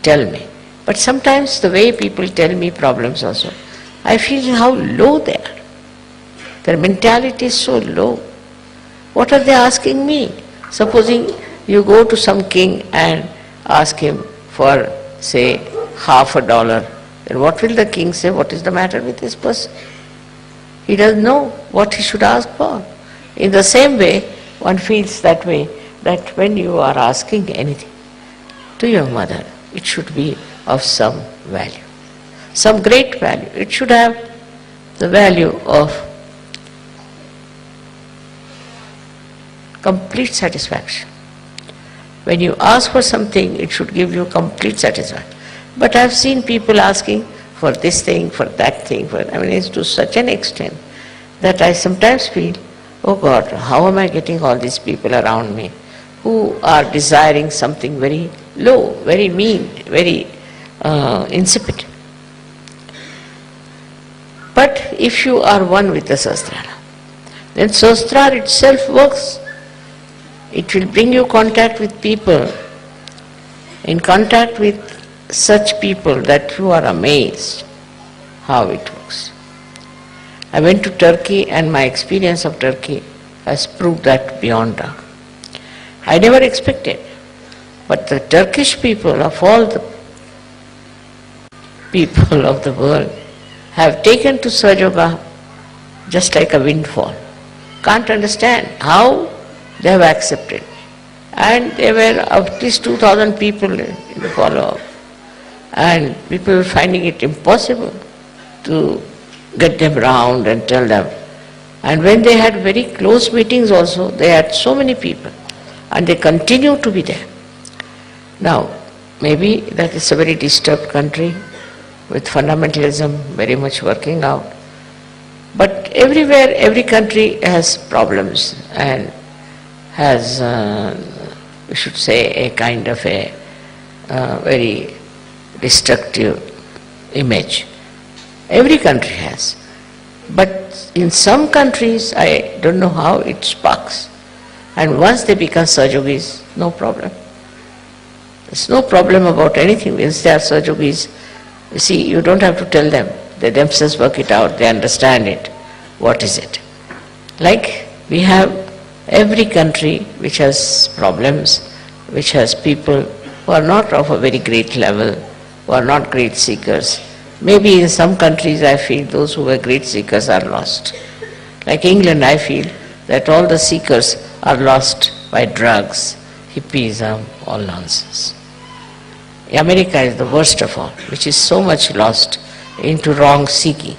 Speaker 3: tell me. But sometimes the way people tell me problems also, I feel how low they are. Their mentality is so low. What are they asking me? Supposing you go to some king and ask him for, say, $50, then what will the king say? What is the matter with this person? He doesn't know what he should ask for. In the same way, one feels that way, that when you are asking anything to your mother, it should be of some value, some great value. It should have the value of complete satisfaction. When you ask for something, it should give you complete satisfaction. But I have seen people asking for this thing, for that thing, it's to such an extent that I sometimes feel, oh God, how am I getting all these people around me who are desiring something very low, very mean, very insipid. But if you are one with the Sahasrara, then Sahasrara itself works. It will bring you contact with people, in contact with such people that you are amazed how it works. I went to Turkey and my experience of Turkey has proved that beyond doubt. I never expected, but the Turkish people, of all the people of the world, have taken to Sahaja just like a windfall. Can't understand how they have accepted. And there were at least 2,000 people in the follow-up. And people were finding it impossible to get them round and tell them. And when they had very close meetings also, they had so many people. And they continue to be there. Now, maybe that is a very disturbed country with fundamentalism very much working out. But everywhere, every country has problems and has, we should say, a kind of a very destructive image. Every country has. But in some countries, I don't know how it sparks. And once they become Sahajogis, no problem. There's no problem about anything. Once they are Sahajogis, you see, you don't have to tell them. They themselves work it out, they understand it. What is it? Like we have every country which has problems, which has people who are not of a very great level, who are not great seekers. Maybe in some countries I feel those who were great seekers are lost. Like England, I feel that all the seekers are lost by drugs, hippism, all nonsense. America is the worst of all, which is so much lost into wrong seeking.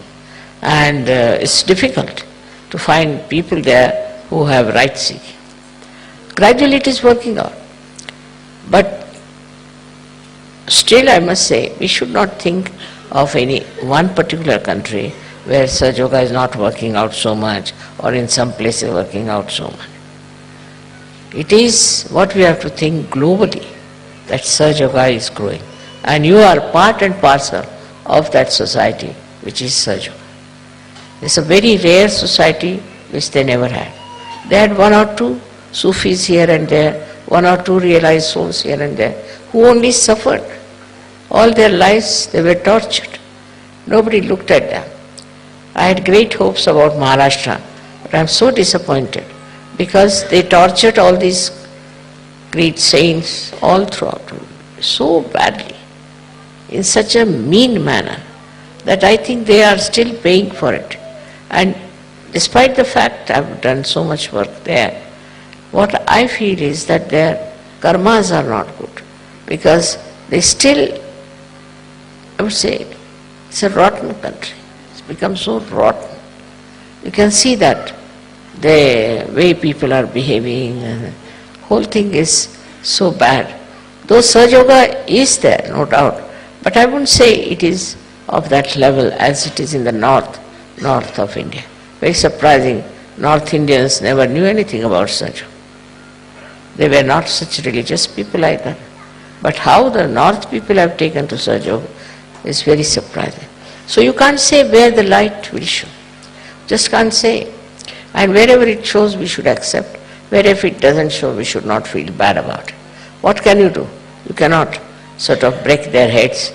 Speaker 3: And it's difficult to find people there who have right seeking. Gradually it is working out. But still I must say, we should not think of any one particular country where Sahaja Yoga is not working out so much, or in some places working out so much. It is what we have to think globally, that Sahaja Yoga is growing. And you are part and parcel of that society, which is Sahaja Yoga. It's a very rare society which they never had. They had one or two Sufis here and there, one or two realized souls here and there, who only suffered. All their lives they were tortured. Nobody looked at them. I had great hopes about Maharashtra, but I am so disappointed because they tortured all these great saints all throughout, so badly. in such a mean manner that I think they are still paying for it. And despite the fact I've done so much work there, what I feel is that their karmas are not good, because they still, I would say, it's a rotten country. It's become so rotten. You can see that the way people are behaving, and the whole thing is so bad. Though Sahaja Yoga is there, no doubt, but I wouldn't say it is of that level as it is in the north of India. Very surprising, North Indians never knew anything about Sahaja Yoga. They were not such religious people either. But how the North people have taken to Sahaja Yoga is very surprising. So you can't say where the light will show. Just can't say. And wherever it shows, we should accept. Wherever it doesn't show, we should not feel bad about it. What can you do? You cannot sort of break their heads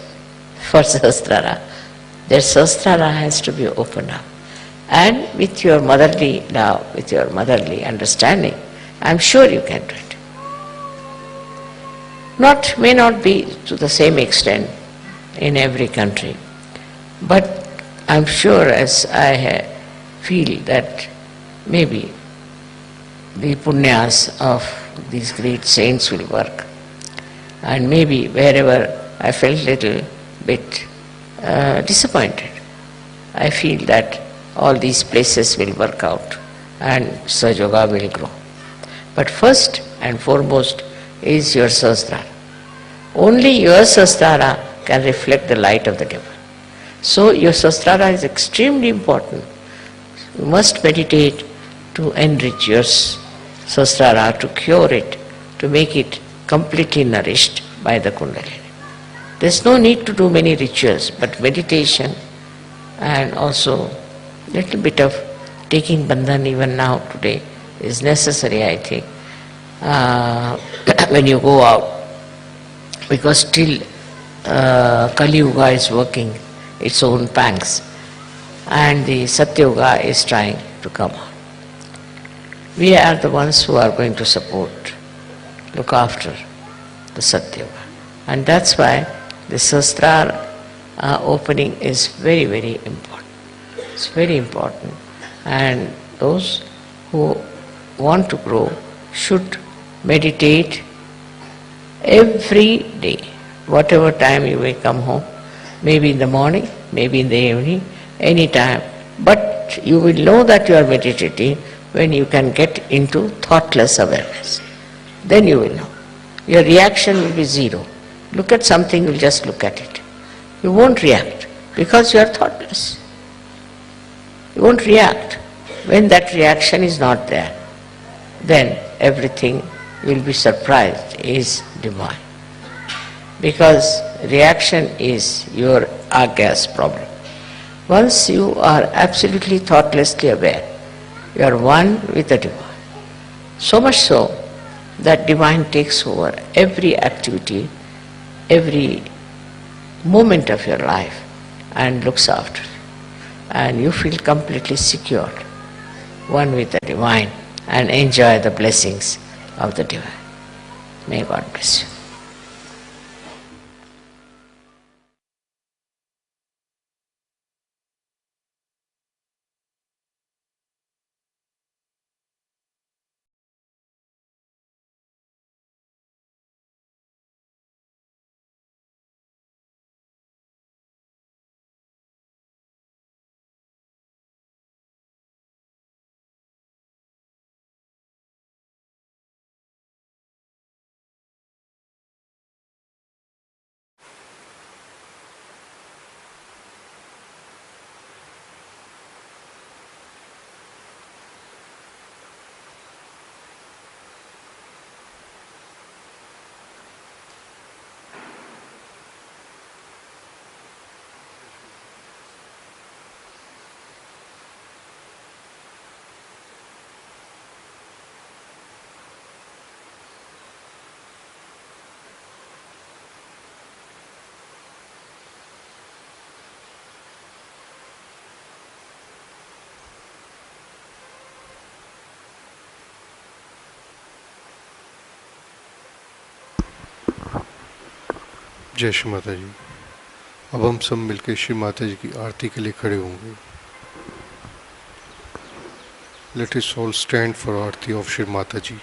Speaker 3: for Sahasrara. Their Sahasrara has to be opened up. And with your motherly love, with your motherly understanding, I'm sure you can do it. May not be to the same extent in every country, but I'm sure, as I feel, that maybe the punyas of these great saints will work. And maybe wherever I felt a little bit disappointed, I feel that all these places will work out and Sahaja Yoga will grow. But first and foremost is your Sahasrara. Only your Sahasrara can reflect the light of the Divine. So your Sahasrara is extremely important. You must meditate to enrich your Sahasrara, to cure it, to make it completely nourished by the Kundalini. There's no need to do many rituals, but meditation and also little bit of taking bandhan even now today is necessary, I think, when you go out, because still Kali Yuga is working its own pangs and the Satya Yuga is trying to come on. We are the ones who are going to support, look after the Satya Yuga. And that's why the Sahasrara opening is very, very important. It's very important. And those who want to grow should meditate every day, whatever time you may come home, maybe in the morning, maybe in the evening, any time. But you will know that you are meditating when you can get into thoughtless awareness. Then you will know. Your reaction will be zero. Look at something, you'll just look at it. You won't react because you are thoughtless. You won't react. When that reaction is not there, then everything you will be surprised is divine. Because reaction is your agas problem. Once you are absolutely thoughtlessly aware, you are one with the divine. So much so that divine takes over every activity, every moment of your life and looks after you. And you feel completely secured, one with the divine, and enjoy the blessings of the divine. May God bless you.
Speaker 1: जय श्री माता जी। अब हम सब मिलकर श्री माता जी की आरती के लिए खड़े होंगे। Late us all stand for Aarti of Shri Mata जी।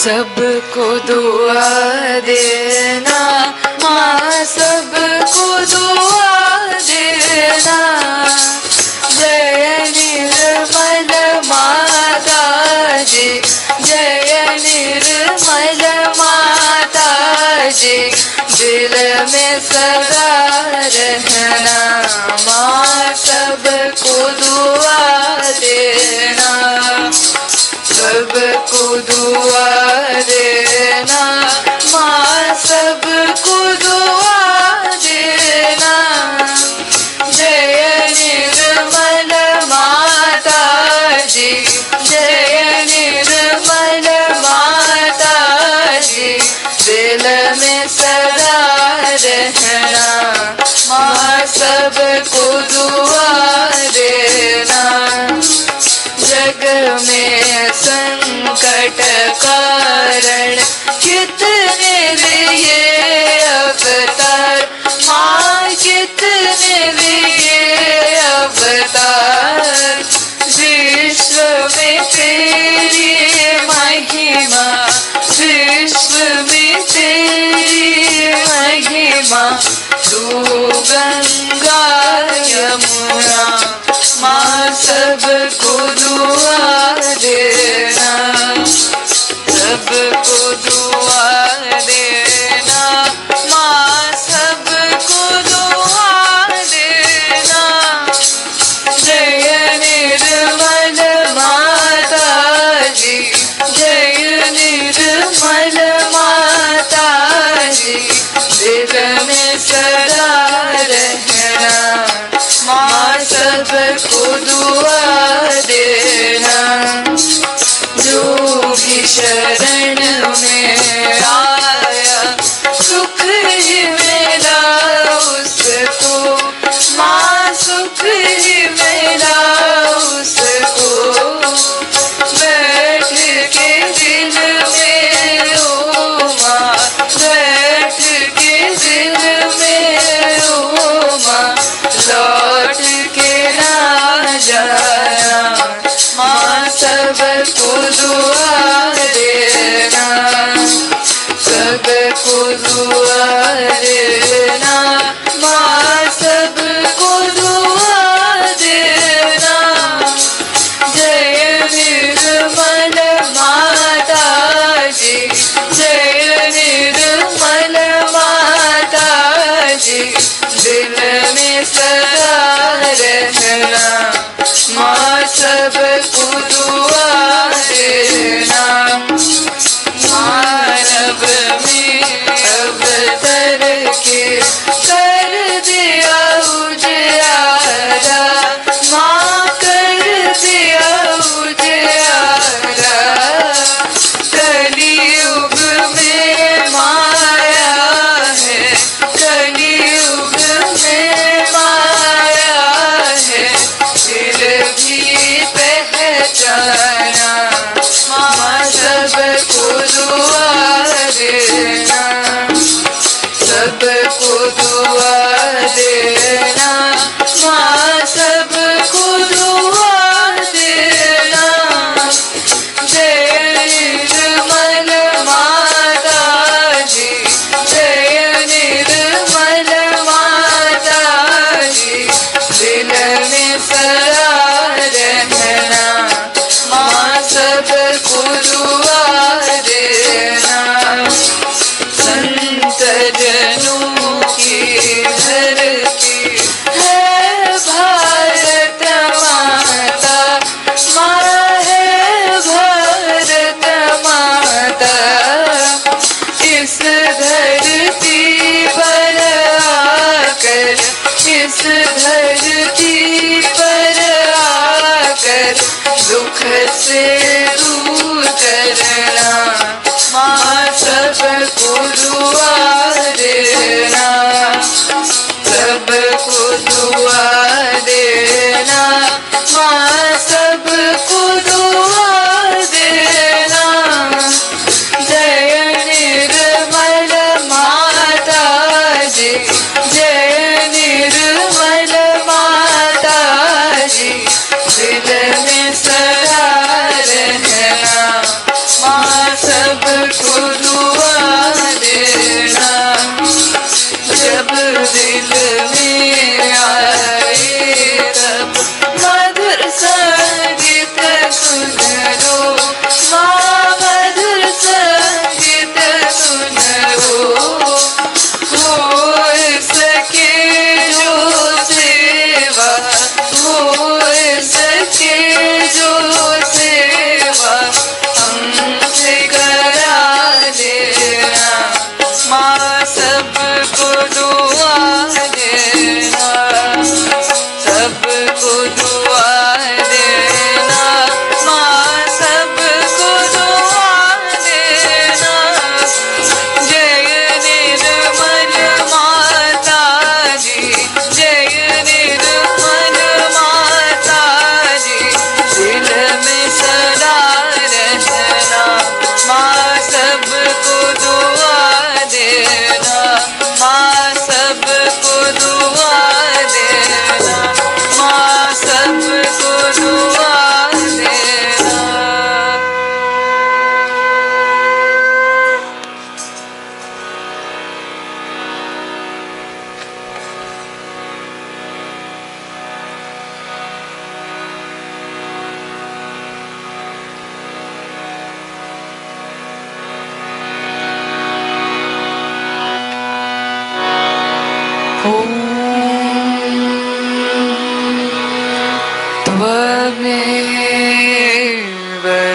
Speaker 2: सबको दुआ देना माँ, सबको दुआ देना। जय निर्मल माता जी, जय निर्मल माता जी। दिल में सदा रहना माँ, सबको दुआ देना। सबको दुआ देना माँ, सबको दुआ देना। जय निर्मल माता जी, जय निर्मल माता जी। दिल में सदा रहना माँ, सबको दुआ देना। जग में संकट कारण कितने लिए अवतार माँ, कितने लिए अवतार। विश्व में तेरी महिमा, विश्व में तेरी महिमा। तू गंगा यमुना माँ, सबको दुआ देना। सबको दुआ देना माँ, सबको दुआ देना। जय निर्मल माता जी, जय निर्मल माता जी। दिल में सदा रहे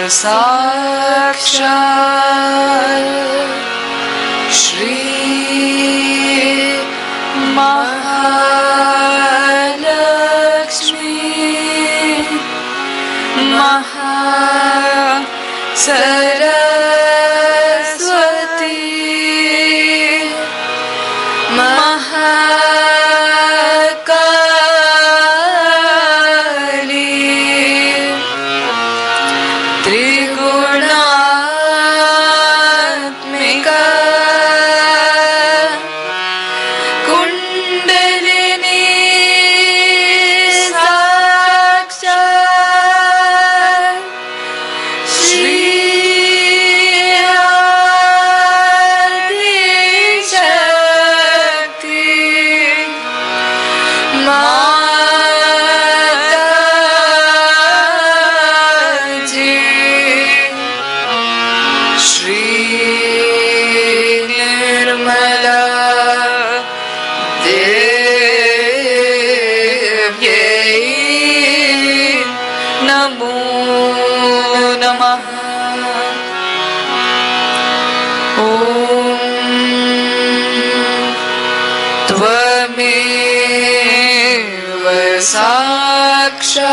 Speaker 2: साक्षात् श्री महालक्ष्मी सरस्वती महाकाली त्रिगुणात्मिका कुंडलिनी साक्षात् श्री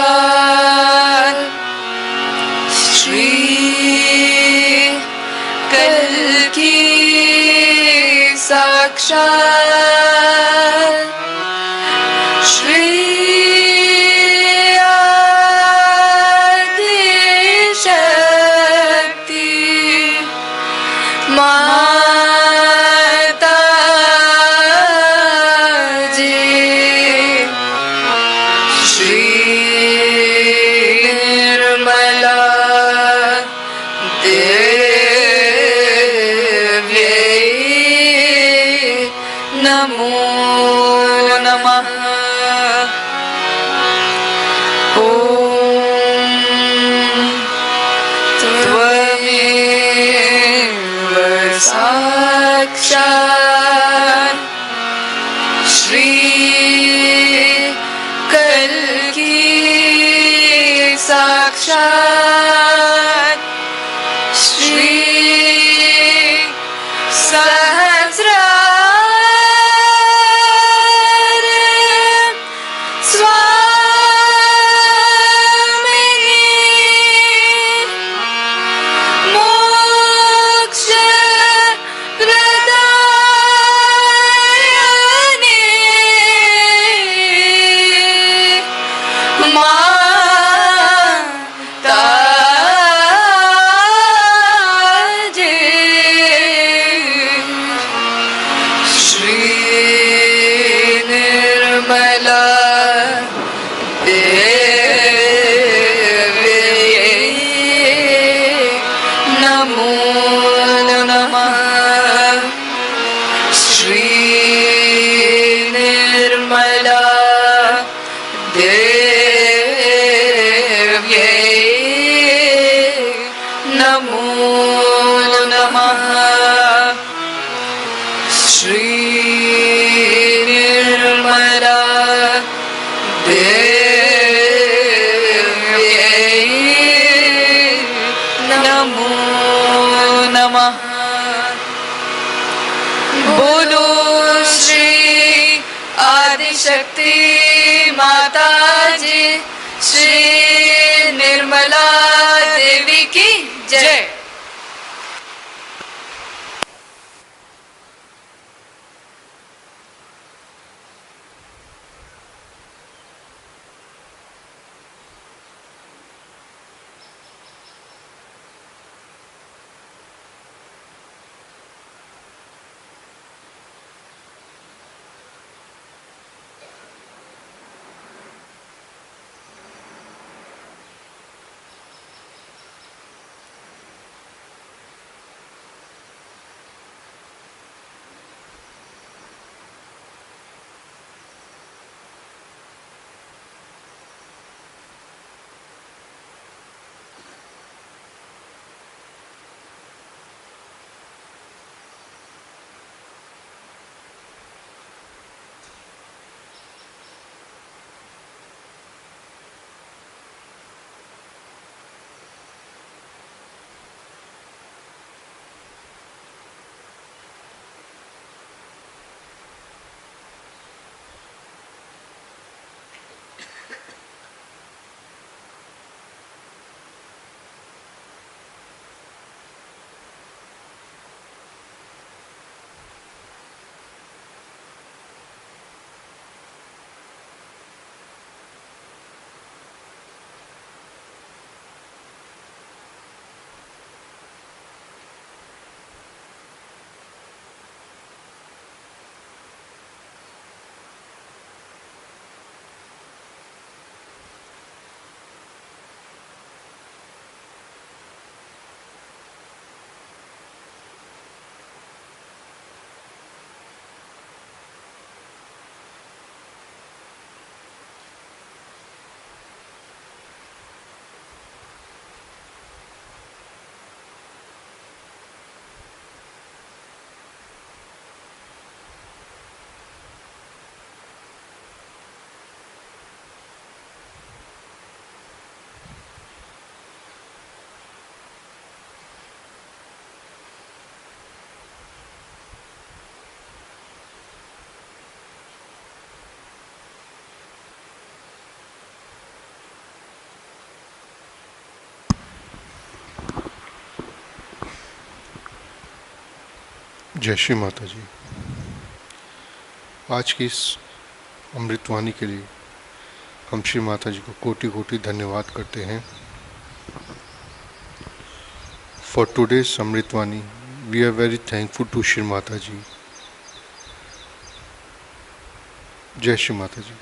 Speaker 2: साक्षात् श्री कल्की साक्षात् श्री आदिशक्ति साक्षात् श्री कल्की साक्षात् श्री सहस्रार शक्ति माता जी श्री निर्मला देवी की जय।
Speaker 1: जय श्री माता जी। आज की इस अमृतवाणी के लिए हम श्री माता जी को कोटि कोटि धन्यवाद करते हैं। For today's Amritvani we are very thankful to Shri Mata ji. जय श्री माता जी।